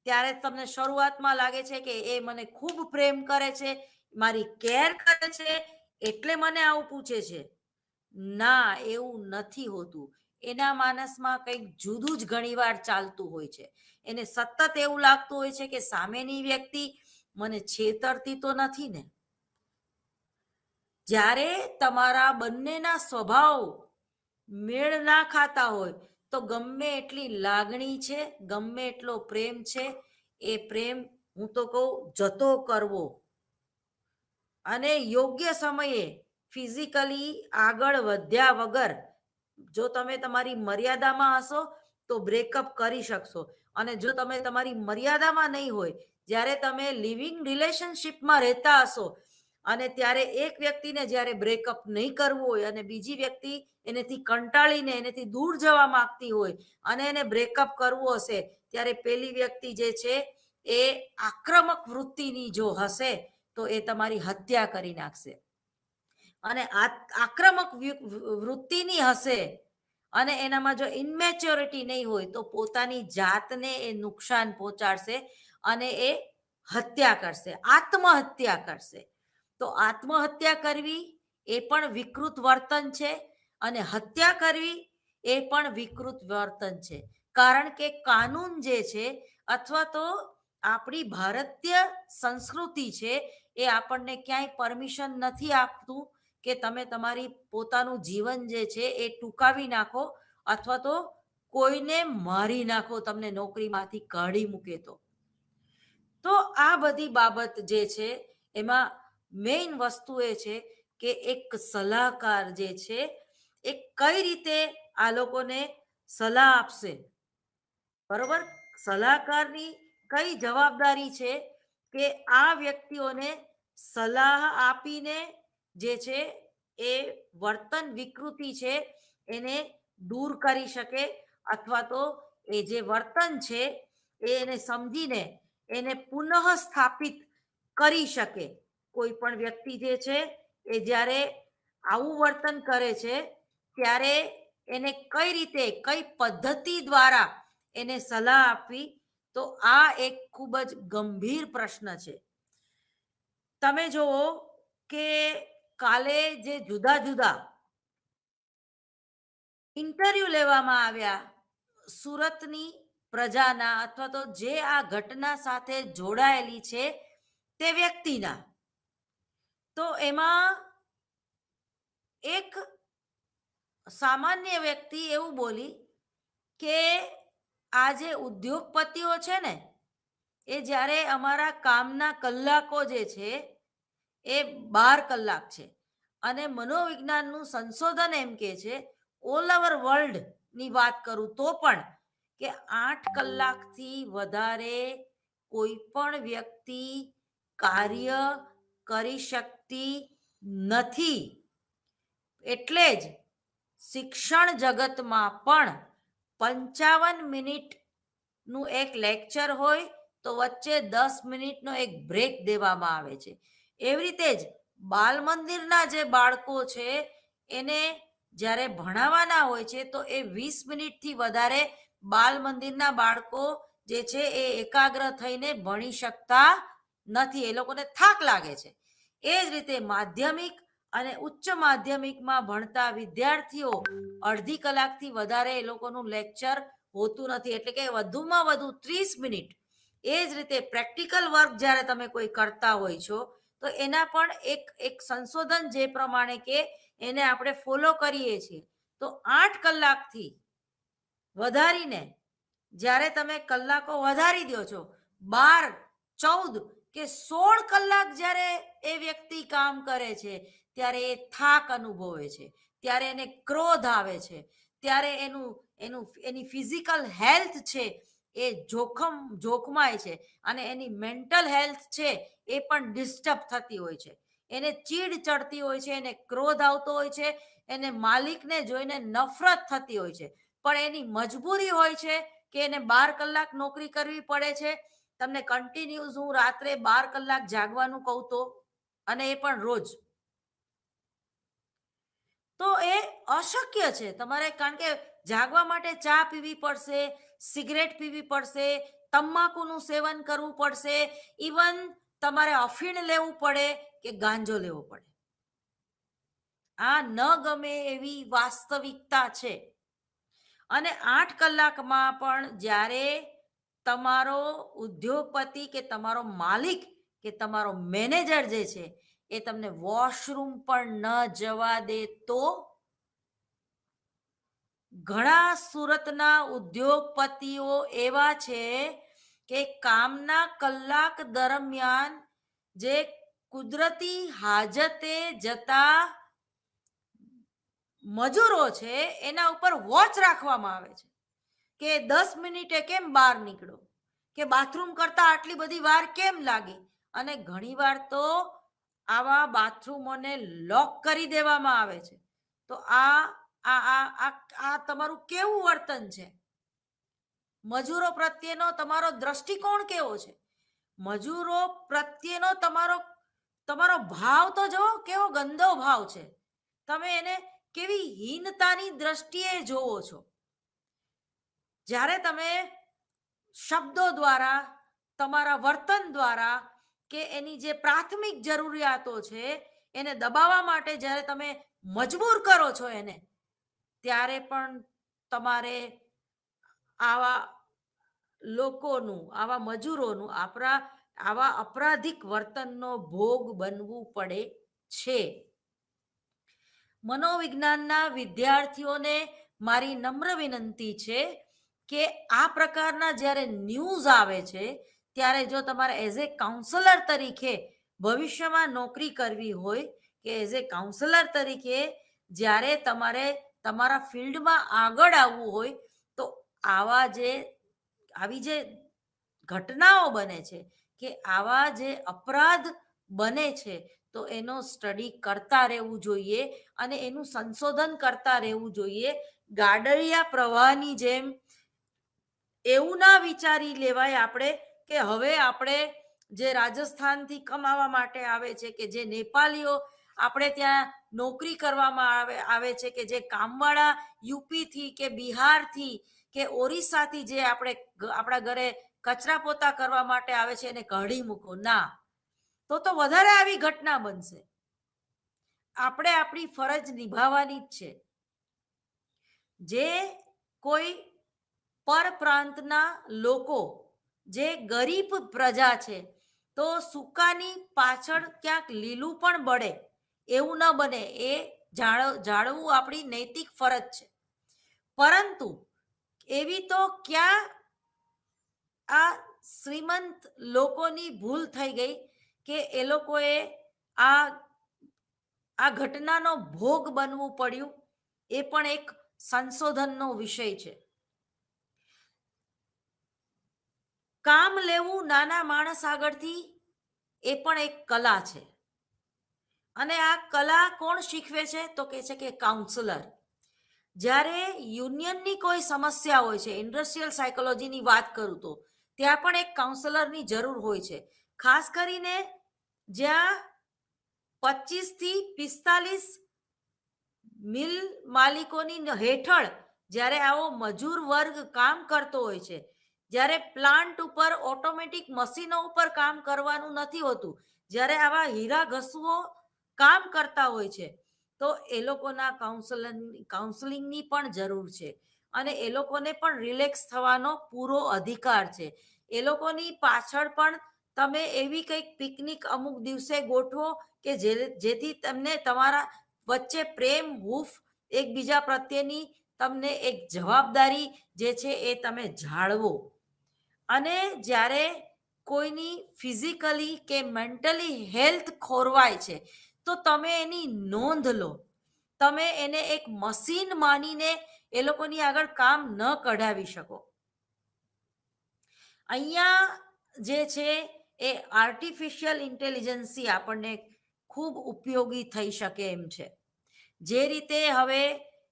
ત્યારે તમને શરૂઆતમાં લાગે છે કે એ મને ખૂબ પ્રેમ કરે છે, મારી કેર કરે છે, એટલે મને આવું પૂછે છે. ના, એવું નથી હોતું. એના માનસમાં કંઈક જુદું જ ઘણીવાર ચાલતું હોય છે. એને સતત એવું લાગતું હોય છે કે સામેની વ્યક્તિ મને છેતરતી તો નથી ને. જ્યારે તમારા બંનેના સ્વભાવ મેળ ના ખાતા હોય તો ગમે એટલી લાગણી છે, ગમે એટલો પ્રેમ છે, એ પ્રેમ હું તો કહું જતો કરવો. અને યોગ્ય સમયે ફિઝિકલી આગળ વધ્યા વગર જો તમે તમારી મર્યાદામાં હશો તો બ્રેકઅપ કરી શકશો. અને જો તમે તમારી મર્યાદામાં નહીં હોય, જ્યારે તમે લિવિંગ રિલેશનશીપમાં રહેતા હશો અને ત્યારે એક વ્યક્તિને જ્યારે બ્રેકઅપ નહીં કરવું હોય અને બીજી વ્યક્તિ એનેથી કંટાળીને એનેથી દૂર જવા માંગતી હોય અને એને બ્રેકઅપ કરવું હશે, ત્યારે પેલી વ્યક્તિ જે છે એ આક્રમક વૃત્તિની જો હશે તો એ તમારી હત્યા કરી નાખશે. અને આક્રમક વૃત્તિની હશે અને એનામાં જો ઇનમેચ્યોરિટી નહીં હોય તો પોતાની જાતને એ નુકસાન પહોંચાડશે અને એ હત્યા કરશે, આત્મહત્યા કરશે. તો આત્મહત્યા કરવી એ પણ વિકૃત વર્તન છે અને હત્યા કરવી એ પણ વિકૃત વર્તન છે. કારણ કે કાનૂન જે છે અથવા તો આપણી ભારતીય સંસ્કૃતિ છે એ આપણને ક્યાંય પરમિશન નથી આપતું કે તમે તમારી પોતાનું જીવન જે છે એ ટૂંકાવી નાખો અથવા તો કોઈને મારી નાખો, તમને નોકરીમાંથી કાઢી મૂકે તો આ બધી બાબત જે છે એમાં મેઇન વસ્તુ એ છે કે એક સલાહકાર જે છે એ કઈ રીતે આ લોકોને સલાહ આપશે. બરોબર, સલાહકારની કઈ જવાબદારી છે કે આ વ્યક્તિઓને સલાહ આપીને જે છે એ વર્તન વિકૃતિ છે એને દૂર કરી શકે, અથવા તો એ જે વર્તન છે એને સમજીને એને પુનઃ સ્થાપિત કરી શકે. કોઈ પણ વ્યક્તિ જે છે એ જ્યારે આવું વર્તન કરે છે ત્યારે એને કઈ રીતે, કઈ પદ્ધતિ દ્વારા એને સલાહ આપવી, તો આ એક ખૂબ જ ગંભીર પ્રશ્ન છે. તમે જુઓ કે કાલે જે જુદા જુદા ઇન્ટરવ્યુ લેવામાં આવ્યા સુરતની પ્રજાના, અથવા તો જે આ ઘટના સાથે જોડાયેલી છે તે વ્યક્તિના, તો એમાં એક સામાન્ય વ્યક્તિ એવું બોલી કે આ જે ઉદ્યોગપતિઓ છે ને એ જ્યારે અમારા કામના કલાકો જે છે એ 12 કલાક છે અને મનોવિજ્ઞાનનું સંશોધન એમ કે છે, ઓલ ઓવર વર્લ્ડની વાત કરું તો પણ, કે 8 કલાકથી વધારે કોઈ પણ વ્યક્તિ કાર્ય કરી શકતી નથી. એટલે જ શિક્ષણ જગતમાં પણ 55 મિનિટનું એક લેક્ચર હોય તો વચ્ચે 10 મિનિટનો એક બ્રેક દેવામાં આવે છે. એવી રીતે જ બાલ મંદિરના જે બાળકો છે એને જ્યારે ભણાવવાના હોય છે તો એ 20 મિનિટથી વધારે બાલ મંદિરના બાળકો જે છે એ એકાગ્ર થઈને ભણી શકતા નથી, એ લોકોને થાક લાગે છે. એ જ રીતે માધ્યમિક અને ઉચ્ચ માધ્યમિકમાં ભણતા વિદ્યાર્થીઓ અડધી કલાકથી વધારે એ લોકોનું લેક્ચર હોતું નથી, એટલે કે વધુમાં વધુ 30 મિનિટ. એ જ રીતે પ્રેક્ટિકલ વર્ક જ્યારે તમે કોઈ કરતા હોય છો તો એના પણ એક સંશોધન જે પ્રમાણે કે એને આપણે ફોલો કરીએ છીએ તો 8 કલાકથી વધારીને જ્યારે તમે કલાકો વધારી દો છો, 12, 14 કે 16 કલાક જ્યારે એ વ્યક્તિ કામ કરે છે ત્યારે એ થાક અનુભવે છે, ત્યારે એને ક્રોધ આવે છે, ત્યારે એની ફિઝિકલ હેલ્થ છે એ જોખમાય છે અને એની મેન્ટલ હેલ્થ છે એ પણ ડિસ્ટર્બ થતી હોય છે. એને ચીડ ચડતી હોય છે, એને ક્રોધ આવતો હોય છે, એને માલિકને જોઈને નફરત થતી હોય છે, પણ એની મજબૂરી હોય છે કે એને 12 કલાક નોકરી કરવી પડે છે. તમને કન્ટિન્યુઅસ હું રાત્રે 12 કલાક જાગવાનું કહું તો, અને એ પણ રોજ, તો એ અશક્ય છે તમારે, કારણ કે જાગવા માટે ચા પીવી પડશે, સિગરેટ પીવી પડશે, તમાકુનું સેવન કરવું પડશે, ઇવન તમારે અફીણ લેવું પડે કે ગાંજો લેવો પડે. આ ન ગમે એવી વાસ્તવિકતા છે. અને 8 કલાકમાં પણ જ્યારે તમારો ઉદ્યોગપતિ કે તમારો માલિક કે તમારો મેનેજર જે છે એ તમને વોશરૂમ પણ ન જવા દે તો? ઘણા સુરતના ઉદ્યોગપતિઓ એવા છે કે કામના કલાક દરમિયાન જે કુદરતી હાજતે જતા મજૂરો છે એના ઉપર વોચ રાખવામાં આવે છે કે 10 મિનિટે કેમ બહાર નીકળો, કે બાથરૂમ કરતા આટલી બધી વાર કેમ લાગી. અને ઘણીવાર તો આવા બાથરૂમોને લોક કરી દેવામાં આવે છે. તો આ તમારું કેવું વર્તન છે? મજૂરો પ્રત્યેનો તમારો દ્રષ્ટિકોણ કેવો છે? મજૂરો પ્રત્યેનો તમારો ભાવ તો જો કેવો ગંદો ભાવ છે. તમે એને કેવી હીનતાની દ્રષ્ટિએ જોવો છો. જ્યારે તમે શબ્દો દ્વારા, તમારા વર્તન દ્વારા કે એની જે પ્રાથમિક જરૂરિયાતો છે એને દબાવવા માટે જ્યારે તમે મજબૂર કરો છો એને, ત્યારે પણ તમારે આવા લોકોનું, આવા મજૂરોનું, આવા અપરાધિક વર્તનનો ભોગ બનવું પડે છે. મનોવિજ્ઞાનના વિદ્યાર્થીઓને મારી નમ્ર વિનંતી છે કે આ પ્રકારના જ્યારે ન્યૂઝ આવે છે ત્યારે જો તમારે એઝ એ કાઉન્સલર તરીકે ભવિષ્યમાં નોકરી કરવી હોય, કે એઝ એ કાઉન્સલર તરીકે જ્યારે તમારે તમારા ફિલ્ડમાં આગળ આવવું હોય તો આવી જે ઘટનાઓ બને છે, કે આવા જે અપરાધ બને છે, તો એનો સ્ટડી કરતા રહેવું જોઈએ અને એનું સંશોધન કરતા રહેવું જોઈએ. ગાડરિયા પ્રવાહની જેમ એવું ના વિચારી લેવાય આપણે કે હવે આપણે જે રાજસ્થાનથી કમાવા માટે આવે છે, કે જે નેપાળીઓ આપણે ત્યાં નોકરી કરવામાં આવે છે, કે જે કામવાળા યુપીથી કે બિહારથી કે ઓરિસ્સાથી જે આપણા ઘરે કચરા પોતા કરવા માટે આવે છે એને કાઢી મૂકો. ના, તો વધારે આવી ઘટના બનશે. આપણે આપણી ફરજ નિભાવવાની જ છે. જે કોઈ પરપ્રાંતના લોકો, જે ગરીબ પ્રજા છે, તો સુકાની પાછળ ક્યાંક લીલું પણ બળે એવું ન બને એ જાળવવું આપણી નૈતિક ફરજ છે. પરંતુ એવી તો ક્યાં આ શ્રીમંત લોકોની ભૂલ થઈ ગઈ કે એ લોકોએ આ ઘટનાનો ભોગ બનવું પડ્યું, એ પણ એક સંશોધનનો વિષય છે. કામ લેવું નાના માણસ આગળથી, એ પણ એક કલા છે. અને આ કલા કોણ શીખવે છે? તો કે છે કે કાઉન્સલર. જ્યારે યુનિયનની કોઈ સમસ્યા હોય છે, ઇન્ડસ્ટ્રીયલ સાયકોલોજીની વાત કરું તો ત્યાં પણ એક કાઉન્સલરની જરૂર હોય છે. ખાસ કરીને જ્યાં 25 થી 45 મિલ માલિકોની હેઠળ જ્યારે આવો મજૂર વર્ગ કામ કરતો હોય છે, જ્યારે પ્લાન્ટ ઉપર ઓટોમેટિક મશીનો ઉપર કામ કરવાનું નથી હોતું, જ્યારે આવા હીરા ઘસુઓ કામ કરતા હોય છે, તો એ લોકોના કાઉન્સેલિંગની પણ જરૂર છે. અને એ લોકોને પણ રિલેક્સ થવાનો પૂરો અધિકાર છે. એ લોકોની પાછળ પણ તમે એવી કંઈક પિકનિક અમુક દિવસે ગોઠવો કે જેથી તમને તમારા વચ્ચે પ્રેમ, હૂફ, એકબીજા પ્રત્યેની તમને એક જવાબદારી જે છે એ તમે જાળવો. અને જ્યારે કોઈની ફિઝિકલી કે મેન્ટલી હેલ્થ ખોરવાય છે, તો તમે એની નોંધ લો. તમે એને એક મશીન માનીને એ લોકોની આગળ કામ ન કઢાવી શકો. અહીંયા જે છે એ આર્ટિફિશિયલ ઇન્ટેલિજન્સી આપણને ખૂબ ઉપયોગી થઈ શકે એમ છે. જે રીતે હવે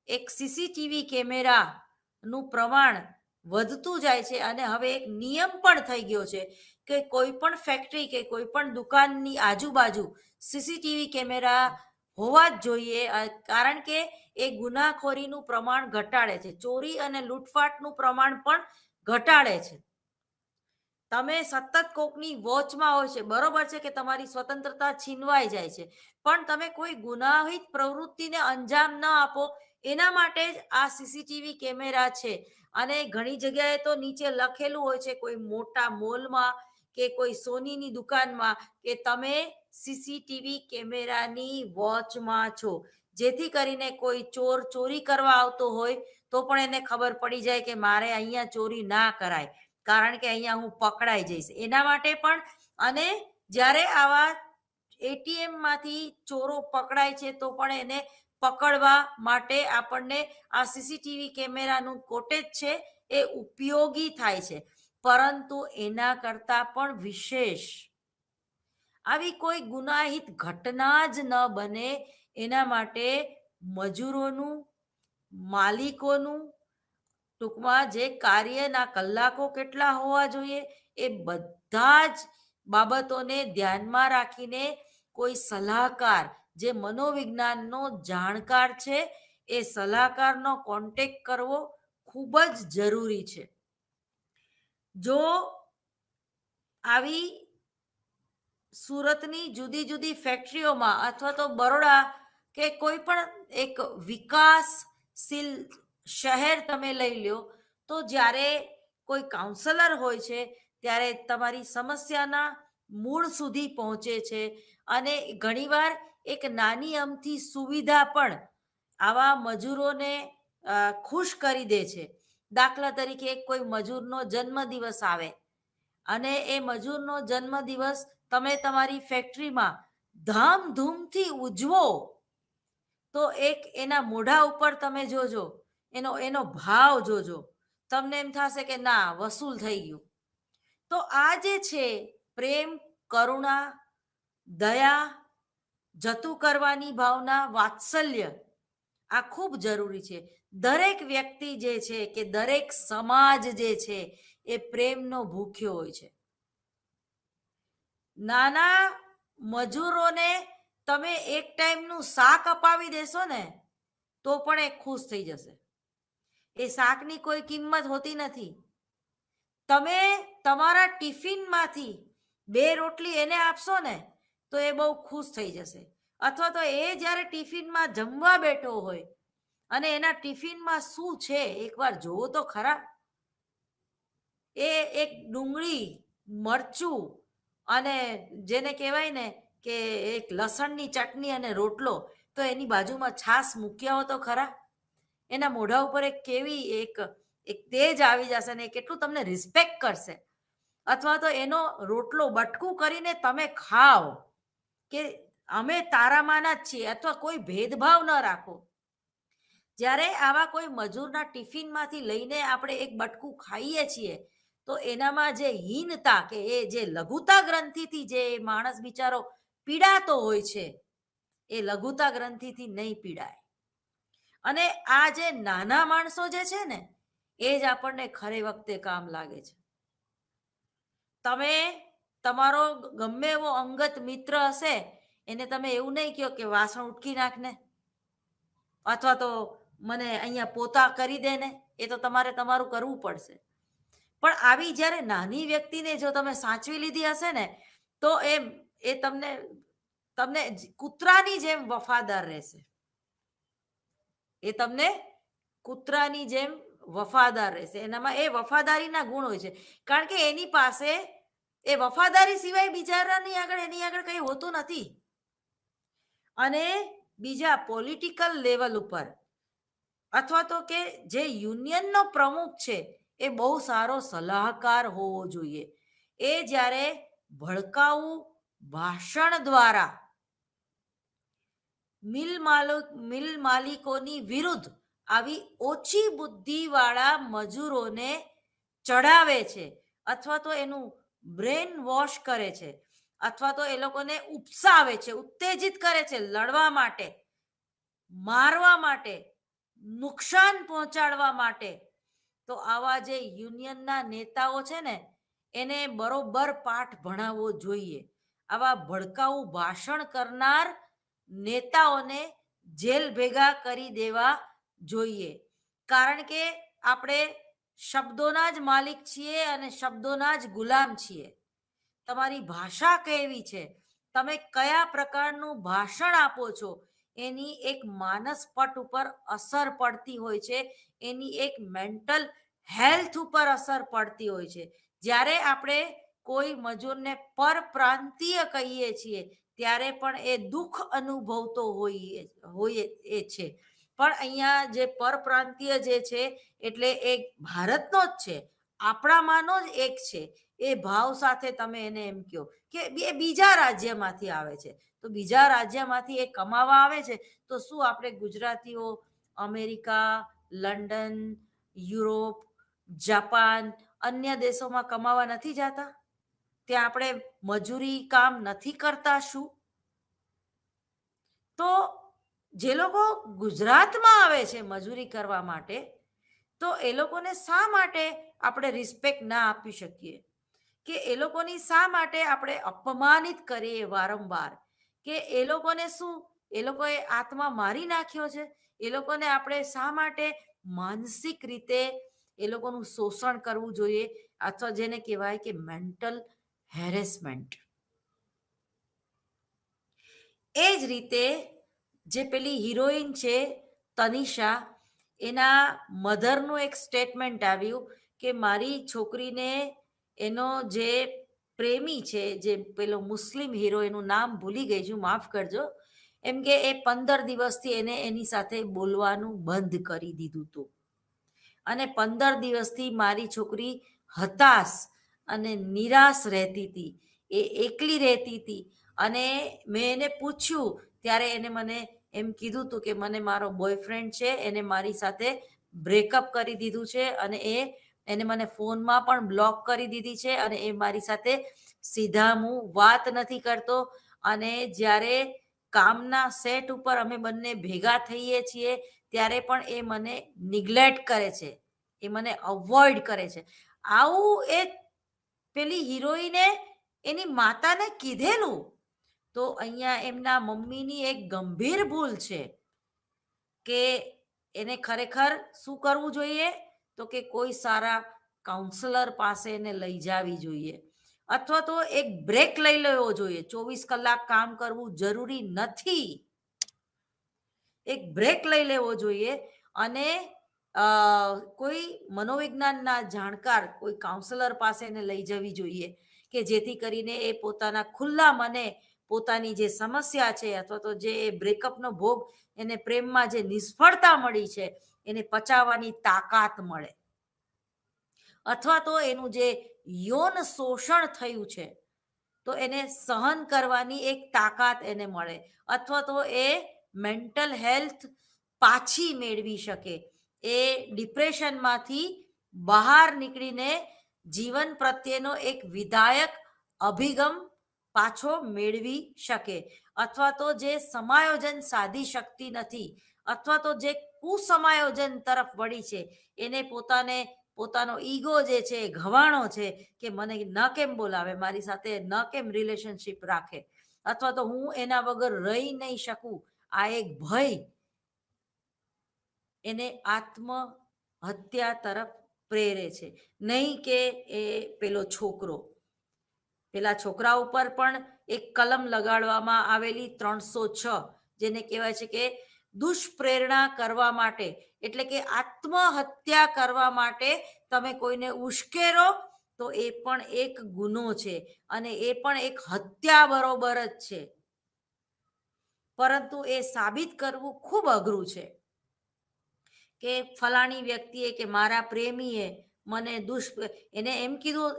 એક સીસીટીવી કેમેરાનું પ્રમાણ વધતું જાય છે, અને હવે એક નિયમ પણ થઈ ગયો છે કે કોઈ પણ ફેક્ટરી કે કોઈ પણ દુકાનની આજુબાજુ સીસીટીવી કેમેરા હોવા જ જોઈએ, કારણ કે એ ગુનાખોરીનું પ્રમાણ ઘટાડે છે, ચોરી અને લૂંટફાટનું પ્રમાણ પણ ઘટાડે છે. તમે સતત કોકની વોચમાં હોય છે, બરોબર છે કે તમારી સ્વતંત્રતા છીનવાઈ જાય છે, પણ તમે કોઈ ગુનાહિત પ્રવૃત્તિને અંજામ ન આપો એના માટે જ આ સીસીટીવી કેમેરા છે. અને ઘણી જગ્યાએ તો નીચે લખેલું હોય છે, કોઈ મોટા મોલમાં કે કોઈ સોનીની દુકાનમાં, કે તમે સીસીટીવી કેમેરાની વોચમાં છો, જેથી કરીને કોઈ ચોર ચોરી કરવા આવતો હોય તો પણ એને ખબર પડી જાય કે મારે અહીંયા ચોરી ના કરાય, કારણ કે અહીંયા હું પકડાઈ જઈશ. એના માટે પણ, અને જ્યારે આવા એટીએમ માંથી ચોરો પકડાય છે તો પણ એને પકડવા માટે આપણને આ સીસીટીવી કેમેરાનું કોટેજ છે એ ઉપયોગી થાય છે. પરંતુ એના કરતા પણ વિશેષ આવી કોઈ ગુનાહિત ઘટના જ ન બને એના માટે મજૂરોનું, માલિકોનું, ટૂંકમાં જે કાર્યના કલાકો કેટલા હોવા જોઈએ એ બધા જ બાબતોને ધ્યાનમાં રાખીને કોઈ સલાહકાર, જે મનોવિજ્ઞાનનો જાણકાર છે, એ સલાહકારનો કોન્ટેક્ટ કરવો ખૂબ જ જરૂરી છે. જો આવી સુરતની જુદી જુદી ફેક્ટરીઓમાં અથવા તો બરોડા કે કોઈ પણ એક વિકાસશીલ શહેર તમે લઈ લો, તો જ્યારે કોઈ કાઉન્સલર હોય છે ત્યારે તમારી સમસ્યાના મૂળ સુધી પહોંચે છે. અને ઘણીવાર એક નાની અમથી સુવિધા પણ આવા મજૂરોને ખુશ કરી દે છે. દાખલા તરીકે કોઈ મજૂરનો જન્મદિવસ આવે અને એ મજૂરનો જન્મદિવસ તમે તમારી ફેક્ટરીમાં ધામધૂમથી ઉજવો, તો એક એના મોઢા ઉપર તમે જોજો, એનો ભાવ જોજો, તમને એમ થશે કે ના, વસૂલ થઈ ગયું. તો આ જે છે પ્રેમ, કરુણા, દયા, જતું કરવાની ભાવના, વાત્સલ્ય, આ ખૂબ જરૂરી છે. દરેક વ્યક્તિ જે છે કે દરેક સમાજ જે છે એ પ્રેમનો ભૂખ્યો હોય છે. નાના મજૂરોને તમે એક ટાઈમનું શાક અપાવી દેશો ને તો પણ એ ખુશ થઈ જશે. એ શાકની કોઈ કિંમત હોતી નથી. તમે તમારા ટિફિનમાંથી 2 રોટલી એને આપશો ને તો એ બહુ ખુશ થઈ જશે. અથવા તો એ જ્યારે ટિફિનમાં જમવા બેઠો હોય અને એના ટિફિનમાં શું છે એકવાર જોવો તો ખરા. એ એક ડુંગળી, મરચું અને જેને કહેવાય ને કે એક લસણની ચટણી અને રોટલો, તો એની બાજુમાં છાશ મૂક્યા હો તો ખરા. એના મોઢા ઉપર એક કેવી એક તેજ આવી જશે ને કેટલું તમને રિસ્પેક્ટ કરશે. અથવા તો એનો રોટલો બટકું કરીને તમે ખાઓ, કે અમે તારામાંના જ છીએ, અથવા કોઈ ભેદભાવ ન રાખો. જ્યારે આવા કોઈ મજૂરના ટિફિનમાંથી લઈને આપણે એક બટકું ખાઈએ છીએ, તો એનામાં જે હીનતા કે એ જે લઘુતા ગ્રંથિથી જે માણસ બિચારો પીડાતો હોય છે, એ લઘુતા ગ્રંથિથી નહીં પીડાય. અને આ જે નાના માણસો જે છે ને, એ જ આપણને ખરે વખતે કામ લાગે છે. તમે તમારો ગમે એવો અંગત મિત્ર હશે, એને તમે એવું નહીં કહો કે વાસણ ઉટકી નાખને, અથવા તો મને અહીંયા પોતા કરી દે ને. એ તો તમારે તમારું કરવું પડશે. પણ આવી જ્યારે નાની વ્યક્તિને જો તમે સાચવી લીધી હશે ને, તો એ તમને તમને કૂતરાની જેમ વફાદાર રહેશે. એ તમને કૂતરાની જેમ વફાદાર રહેશે. એનામાં એ વફાદારીના ગુણ હોય છે, કારણ કે એની પાસે એ વફાદારી સિવાય બિચારાની આગળ એની આગળ કંઈ હોતું નથી. અને બીજા પોલિટિકલ લેવલ ઉપર, અથવા તો કે જે યુનિયનનો પ્રમુખ છે, એ બહુ સારો સલાહકાર હોવો જોઈએ. એ જ્યારે ભડકાઉ ભાષણ દ્વારા મિલ માલિકોની વિરુદ્ધ આવી ઓછી બુદ્ધિવાળા મજૂરોને ચડાવે છે, અથવા તો એનું બ્રેન વોશ કરે છે, અથવા તો એ લોકોને ઉપસાવે છે, ઉત્તેજિત કરે છે લડવા માટે, મારવા માટે, નુકસાન પહોંચાડવા માટે, તો આવા જે યુનિયનના નેતાઓ છે ને, એને બરોબર પાઠ ભણાવવો જોઈએ. આવા ભડકાઉ ભાષણ કરનાર નેતાઓને જેલ ભેગા કરી દેવા જોઈએ. કારણ કે આપણે શબ્દોના જ માલિક છીએ અને શબ્દોના જ ગુલામ છીએ. તમારી ભાષા કેવી છે, તમે કયા પ્રકારનું ભાષણ આપો છો, એની એક માનસ પટ ઉપર અસર પડતી હોય છે, એની એક મેન્ટલ હેલ્થ ઉપર અસર પડતી હોય છે. જ્યારે આપણે કોઈ મજૂરને પરપ્રાંતીય કહીએ છીએ, ત્યારે પણ એ દુઃખ અનુભવતો હોય એ છે. પણ અહીંયા જે પરપ્રાંતીય જે છે, એટલે એ ભારતનો જ છે, આપણામાંનો જ એક છે. એ ભાવ સાથે તમે એને એમ કહો કે એ બીજા રાજ્યમાંથી આવે છે, તો બીજા રાજ્યમાંથી એ કમાવા આવે છે, તો શું આપણે ગુજરાતીઓ અમેરિકા, લંડન, યુરોપ, જાપાન, અન્ય દેશોમાં કમાવા નથી જતા? ત્યાં આપણે મજૂરી કામ નથી કરતા શું? તો જે લોકો ગુજરાતમાં આવે છે મજૂરી કરવા માટે, તો એ લોકોને શા માટે આપણે રિસ્પેક્ટ ના આપી શકીએ? કે એ લોકોની શા માટે આપણે અપમાનિત કરીએ વારંવાર? કે એ લોકોને શું, એ લોકોએ આત્મા મારી નાખ્યો છે? એ લોકોને આપણે શા માટે માનસિક રીતે એ લોકોનું શોષણ કરવું જોઈએ, અથવા જેને કહેવાય કે મેન્ટલ હેરેસમેન્ટ? એ જ રીતે જે પેલી હિરોઈન છે તનિષા, એના મધરનું એક સ્ટેટમેન્ટ આવ્યું કે મારી છોકરીને એનો જે પ્રેમી છે, જે પેલો મુસ્લિમ હીરો, એનું નામ ભૂલી ગઈ છું, માફ કરજો, એમ કે એ 15 દિવસથી એને એની સાથે બોલવાનું બંધ કરી દીધું હતું. અને 15 દિવસથી મારી છોકરી હતાશ અને નિરાશ રહેતી હતી, એ એકલી રહેતી હતી. અને મેં એને પૂછ્યું ત્યારે એને મને એમ કીધું હતું કે મને મારો બોયફ્રેન્ડ છે, એને મારી સાથે બ્રેકઅપ કરી દીધું છે, અને એને મને ફોનમાં પણ બ્લોક કરી દીધી છે, અને એ મારી સાથે સીધા હું વાત નથી કરતો. અને જ્યારે કામના સેટ ઉપર અમે બંને ભેગા થઈએ છીએ, ત્યારે પણ એ મને નિગ્લેક્ટ કરે છે, એ મને અવોઇડ કરે છે. આવું એ પેલી હિરોઈને એની માતાને કીધેલું. તો અહીંયા એમના મમ્મીની એક ગંભીર ભૂલ છે કે એને ખરેખર શું કરવું જોઈએ, તો કે કોઈ સારા કાઉન્સલર પાસે એને લઈ જવી જોઈએ, અથવા તો એક બ્રેક લઈ લેવો જોઈએ. 24 કલાક કામ કરવું જરૂરી નથી, એક બ્રેક લઈ લેવો જોઈએ. અને કોઈ મનોવિજ્ઞાનના જાણકાર કોઈ કાઉન્સલર પાસે એને લઈ જવી જોઈએ, કે જેથી કરીને એ પોતાના ખુલ્લા મને પોતાની જે સમસ્યા છે, અથવા તો જે બ્રેકઅપનો ભોગ એને પ્રેમમાં જે નિષ્ફળતા મળી છે, એને પચાવવાની તાકાત મળે. અથવા તો એનું જે યૌન શોષણ થયું છે, તો એને સહન કરવાની એક તાકાત એને મળે, અથવા તો એ મેન્ટલ હેલ્થ પાછી મેળવી શકે, એ ડિપ્રેશનમાંથી બહાર નીકળીને જીવન પ્રત્યેનો એક વિધાયક અભિગમ પાછો મેળવી શકે, અથવા તો જે સમાયોજન સાધી શકતી નથી, અથવા તો જે કુસમાયોજન તરફ વળી છે, એને પોતાનો ઈગો જે છે, ઘવાણો છે કે મને ન કેમ બોલાવે, મારી સાથે ન કેમ રિલેશનશિપ રાખે, અથવા તો હું એના વગર રહી નહીં શકું, આ એક ભય એને આત્મહત્યા તરફ પ્રેરે છે. નહીં કે એ પેલા છોકરા ઉપર પણ એક કલમ લગાડવામાં આવેલી 306, જેને કહેવાય છે કે દુષ્પ્રેરણા કરવા માટે, એટલે કે આત્મહત્યા કરવા માટે તમે કોઈને ઉશ્કેરો તો એ પણ એક ગુનો છે, અને એ પણ એક હત્યા બરોબર જ છે. પરંતુ એ સાબિત કરવું ખૂબ અઘરું છે કે ફલાણી વ્યક્તિએ કે મારા પ્રેમીએ મને એને એમ કીધું,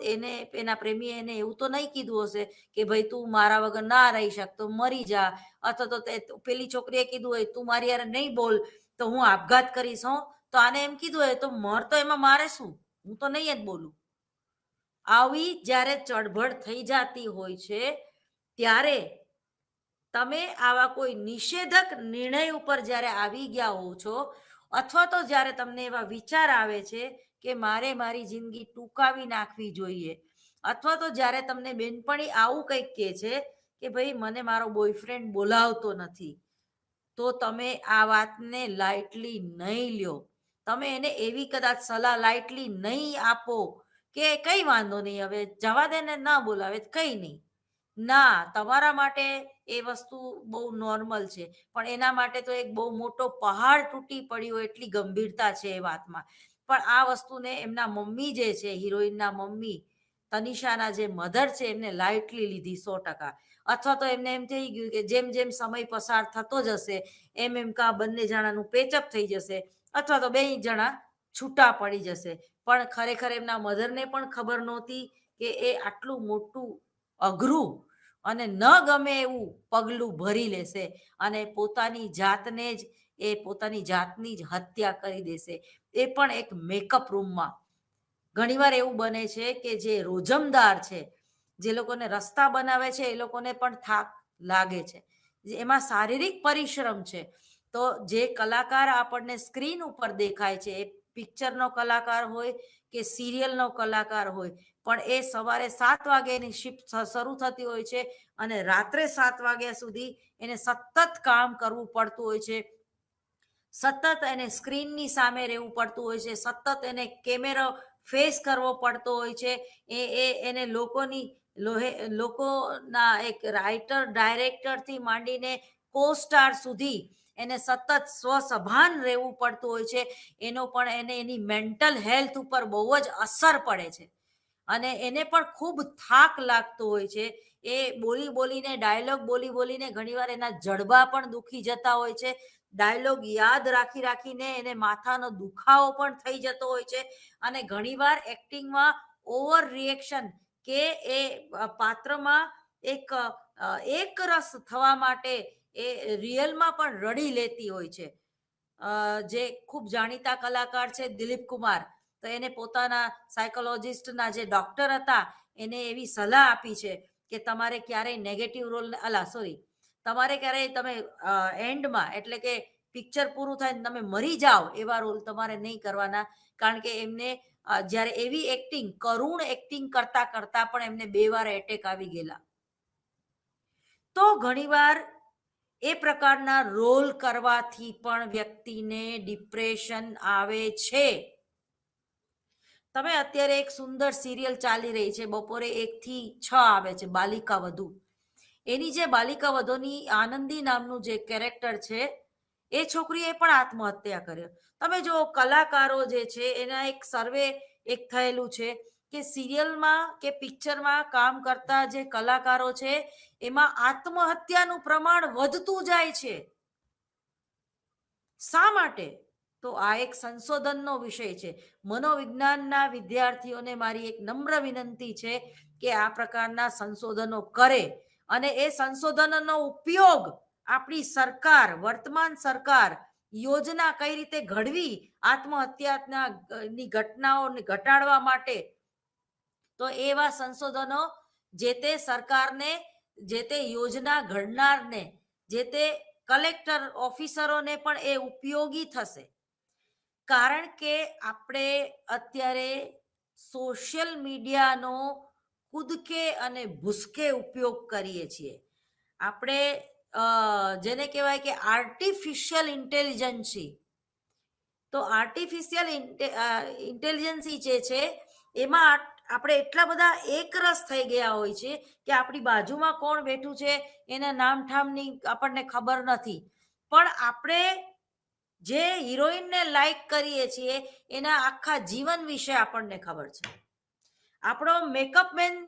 એના પ્રેમીએ એને એવું તો નહીં કીધું હશે કે ભાઈ તું મારા વગર ના રહી શકતો, મરી જા, અથવા તો પેલી છોકરીએ કીધું હોય તું મારી યાર નહીં બોલ તો હું આપઘાત કરીશ, તો આને એમ કીધું હોય તો મર, તો એમાં મારે શું, હું તો નહીં જ બોલું. આવી જ્યારે ચળભળ થઈ જતી હોય છે ત્યારે તમે આવા કોઈ નિષેધક નિર્ણય ઉપર જ્યારે આવી ગયા હો છો, અથવા તો જ્યારે તમને એવા વિચાર આવે છે કે મારે મારી જિંદગી ટૂંકાવી નાખવી જોઈએ, અથવા તો જ્યારે તમને બેનપણી આવું કંઈક કહે છે કે ભાઈ મને મારો બોયફ્રેન્ડ બોલાવતો નથી, તો તમે આ વાતને લાઇટલી નહીં લ્યો. તમે એને એવી કદાચ સલાહ લાઇટલી નહીં આપો કે કંઈ વાંધો નહીં, હવે જવા દે ને, ના બોલાવે કંઈ નહીં. ના, તમારા માટે એ વસ્તુ બહુ નોર્મલ છે, પણ એના માટે તો એક બહુ મોટો પહાડ તૂટી પડ્યો એટલી ગંભીરતા છે એ વાતમાં. પણ આ વસ્તુને એમના મમ્મી જે છે, હિરોઈનના મમ્મી તનિષાના જે મધર છે, એમને લાઇટલી લીધી 100%. અથવા તો એમને એમ થઈ ગયું કે જેમ જેમ સમય પસાર થતો જશે એમ એમ કા બંને જણાનું પેચઅપ થઈ જશે, અથવા તો બે જણા છૂટા પડી જશે. પણ ખરેખર એમના મધરને પણ ખબર નહોતી કે એ આટલું મોટું અઘરું અને ન ગમે એવું પગલું ભરી લેશે, અને પોતાની જાતને જ પોતાની જાતની જ હત્યા કરી દેશે, એ પણ એક મેકઅપ રૂમમાં. ઘણીવાર એવું બને છે કે જે રોજમદાર છે, જે લોકોને રસ્તા બનાવે છે, એ લોકોને પણ થાક લાગે છે, એમાં શારીરિક પરિશ્રમ છે. તો જે કલાકાર આપણને સ્ક્રીન ઉપર દેખાય છે, એ પિક્ચરનો કલાકાર હોય કે સિરિયલનો કલાકાર હોય, પણ એ સવારે 7 વાગે એની શિફ્ટ શરૂ થતી હોય છે અને રાત્રે 7 વાગ્યા સુધી એને સતત કામ કરવું પડતું હોય છે, સતત એને સ્ક્રીનની સામે રહેવું પડતું હોય છે, સતત એને કેમેરો ફેસ કરવો પડતો હોય છે. એને લોકોના એક રાઇટર ડાયરેક્ટરથી માંડીને કો-સ્ટાર સુધી એને સતત સ્વસભાન રહેવું પડતું હોય છે. એનો પણ એની મેન્ટલ હેલ્થ ઉપર બહુ જ અસર પડે છે, અને એને પણ ખૂબ થાક લાગતો હોય છે. એ બોલીને ડાયલોગ બોલીને ઘણીવાર એના જડબા પણ દુખી જતા હોય છે. ડાયલોગ યાદ રાખીને એને માથાનો દુખાવો પણ થઈ જતો હોય છે, અને ઘણીવાર એક્ટિંગમાં ઓવર રિએક્શન કે એ પાત્રમાં એક રસ થવા માટે એ રિયલમાં પણ રડી લેતી હોય છે. જે ખૂબ જાણીતા કલાકાર છે દિલીપ કુમાર, તો એને પોતાના સાયકોલોજિસ્ટના જે ડોક્ટર હતા એને એવી સલાહ આપી છે કે તમારે ક્યારેય નેગેટિવ રોલ તમારે ક્યારેય તમે એન્ડમાં, એટલે કે પિક્ચર પૂરું થાય ને તમે મરી જાઓ એવા રોલ તમારે નહીં કરવાના, કારણ કે એમને જ્યારે એવી એક્ટિંગ, કરુણ એક્ટિંગ કરતા પણ એમને 2 વાર એટેક આવી ગયેલા. તો ઘણીવાર એ પ્રકારના રોલ કરવાથી પણ વ્યક્તિને ડિપ્રેશન આવે છે. તમે અત્યારે એક સુંદર સિરિયલ ચાલી રહી છે, બપોરે 1 થી 6 આવે છે, બાલિકા વધુ. એની જે બાલિકા વધુની આનંદી નામનું જે કેરેક્ટર છે, એ છોકરીએ પણ આત્મહત્યા કર્યો. તમે જો કલાકારો જે છે એના એક સર્વે એક થયેલું છે કે સિરિયલમાં કે પિક્ચરમાં કામ કરતા જે કલાકારો છે એમાં આત્મહત્યાનું પ્રમાણ વધતું જાય છે. શા માટે? તો આ એક સંશોધનનો વિષય છે. મનોવિજ્ઞાનના વિદ્યાર્થીઓને મારી એક નમ્ર વિનંતી છે કે આ પ્રકારના સંશોધનો કરે અને એ સંશોધનનો ઉપયોગ આપણી સરકાર, વર્તમાન સરકાર યોજના કઈ રીતે ઘડવી આત્મહત્યાના ની ઘટનાઓને ઘટાડવા માટે, તો એવા સંશોધનો જે તે સરકારને, જે તે યોજના ઘડનારને, જે તે કલેક્ટર ઓફિસરોને પણ એ ઉપયોગી થશે. કારણ કે આપણે અત્યારે સોશિયલ મીડિયાનો કૂદકે અને ભૂસકે ઉપયોગ કરીએ છીએ. આપણે જેને કહેવાય કે આર્ટિફિશિયલ ઇન્ટેલિજન્સી, તો આર્ટિફિશિયલ ઇન્ટેલિજન્સી જે છે એમાં આપણે એટલા બધા એકરસ થઈ ગયા હોય છે કે આપણી બાજુમાં કોણ બેઠું છે એના નામઠામની આપણને ખબર નથી, પણ આપણે જે હિરોઈનને લાઈક કરીએ છીએ એના આખા જીવન વિશે આપણને ખબર છે. આપણો મેકઅપ મેન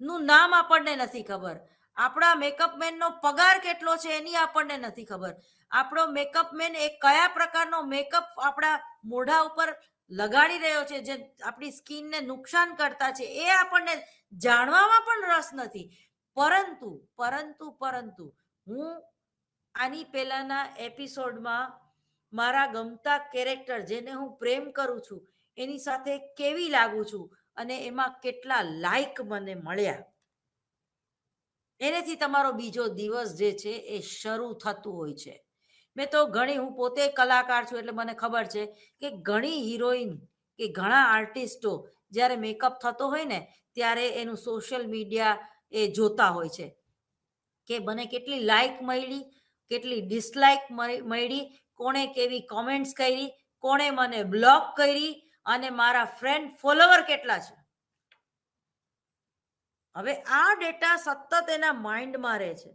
નું નામ આપણને નથી ખબર, આપણા મેકઅપ મેનનો પગાર કેટલો છે એની આપણને નથી ખબર, આપણો મેકઅપ મેન એ કયા પ્રકારનો મેકઅપ આપણા મોઢા ઉપર લગાડી રહ્યો છે જે આપણી સ્કિનને નુકસાન કરતા છે એ આપણને જાણવામાં પણ રસ નથી. પરંતુ પરંતુ પરંતુ હું આની પહેલાના એપિસોડમાં મારા ગમતા કેરેક્ટર, જેને હું પ્રેમ કરું છું, એની સાથે કેવી લાગુ છું અને એમાં કેટલા લાઈક મને મળ્યા, એનેથી તમારો બીજો દિવસ જે છે એ શરૂ થતું હોય છે. મેં તો ઘણી, હું પોતે કલાકાર છું એટલે મને ખબર છે કે ઘણી હિરોઈન કે ઘણા આર્ટિસ્ટો જ્યારે મેકઅપ થતો હોય ને ત્યારે એનું સોશિયલ મીડિયા એ જોતા હોય છે કે મને કેટલી લાઈક મળી, કેટલી ડિસલાઈક મળી, કોણે કેવી કોમેન્ટ્સ કરી, કોણે મને બ્લોક કરી અને મારા ફ્રેન્ડ ફોલોવર કેટલા છે. હવે આ ડેટા સતત એના માઇન્ડમાં રહે છે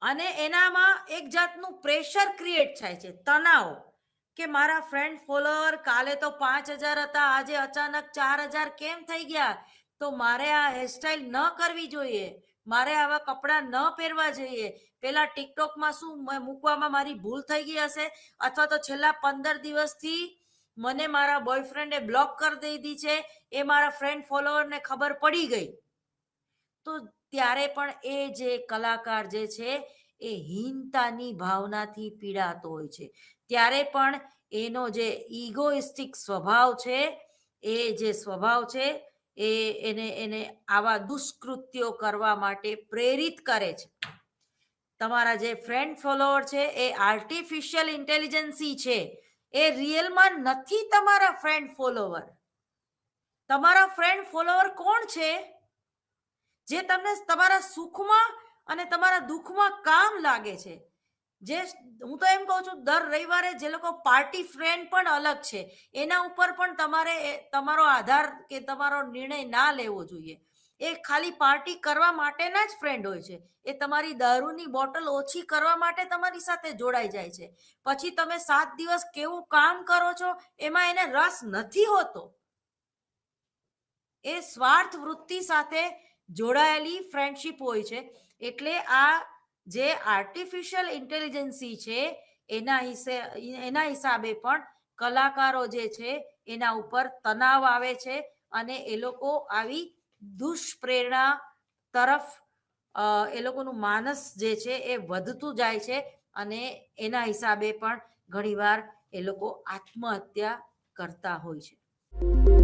અને એનામાં એક જાતનું પ્રેશર ક્રિએટ થાય છે, તણાવ, કે મારા ફ્રેન્ડ ફોલોવર કાલે તો 5,000 હતા, આજે અચાનક 4,000 કેમ થઈ ગયા, તો મારે આ હેરસ્ટાઈલ ન કરવી જોઈએ, મારે આવા કપડાં ન પહેરવા જોઈએ, પેલા ટિકટોકમાં શું મૂકવામાં મારી ભૂલ થઈ ગઈ હશે, અથવા તો છેલ્લા 15 દિવસથી મને મારા બોયફ્રેન્ડે બ્લોક કરી દીધી છે, એ મારા ફ્રેન્ડ ફોલોવરને ખબર પડી ગઈ. તો ત્યારે પણ એ જે કલાકાર જે છે એ હીનતાની ભાવનાથી પીડાતો હોય છે. ત્યારે પણ એનો જે ઇગોઇસ્ટિક સ્વભાવ છે, એ જે સ્વભાવ છે એ એને આવા દુષ્કૃત્યો કરવા માટે પ્રેરિત કરે છે. તમારા જે ફ્રેન્ડ ફોલોવર છે એ આર્ટિફિશિયલ ઇન્ટેલિજન્સી છે, એ રિયલમાં નથી તમારા ફ્રેન્ડ ફોલોવર. તમારા ફ્રેન્ડ ફોલોવર કોણ છે? જે તમને તમારા સુખમાં અને તમારા દુઃખમાં કામ લાગે છે. જે હું તો એમ કહું છું, દર રવિવારે જે લોકો પાર્ટી ફ્રેન્ડ પણ અલગ છે, એના ઉપર પણ તમારે તમારો આધાર કે તમારો નિર્ણય ના લેવો જોઈએ. એ ખાલી પાર્ટી કરવા માટેના જ ફ્રેન્ડ હોય છે. એ તમારી દારૂની બોટલ ઓછી કરવા માટે તમારી સાથે જોડાઈ જાય છે. પછી તમે 7 દિવસ કેવું કામ કરો છો એમાં એને રસ નથી હોતો. એ સ્વાર્થ વૃત્તિ સાથે જોડાયેલી ફ્રેન્ડશિપ હોય છે. એટલે આ જે આર્ટિફિશિયલ ઇન્ટેલિજન્સી છે એના હિસાબે પણ કલાકારો જે છે એના ઉપર તણાવ આવે છે અને એ લોકો આવી દુષ્પ્રેરણા તરફ એ લોકોનું માનસ જે છે એ વધતું જાય છે અને એના હિસાબે પણ ઘણીવાર એ લોકો આત્મહત્યા કરતા હોય છે.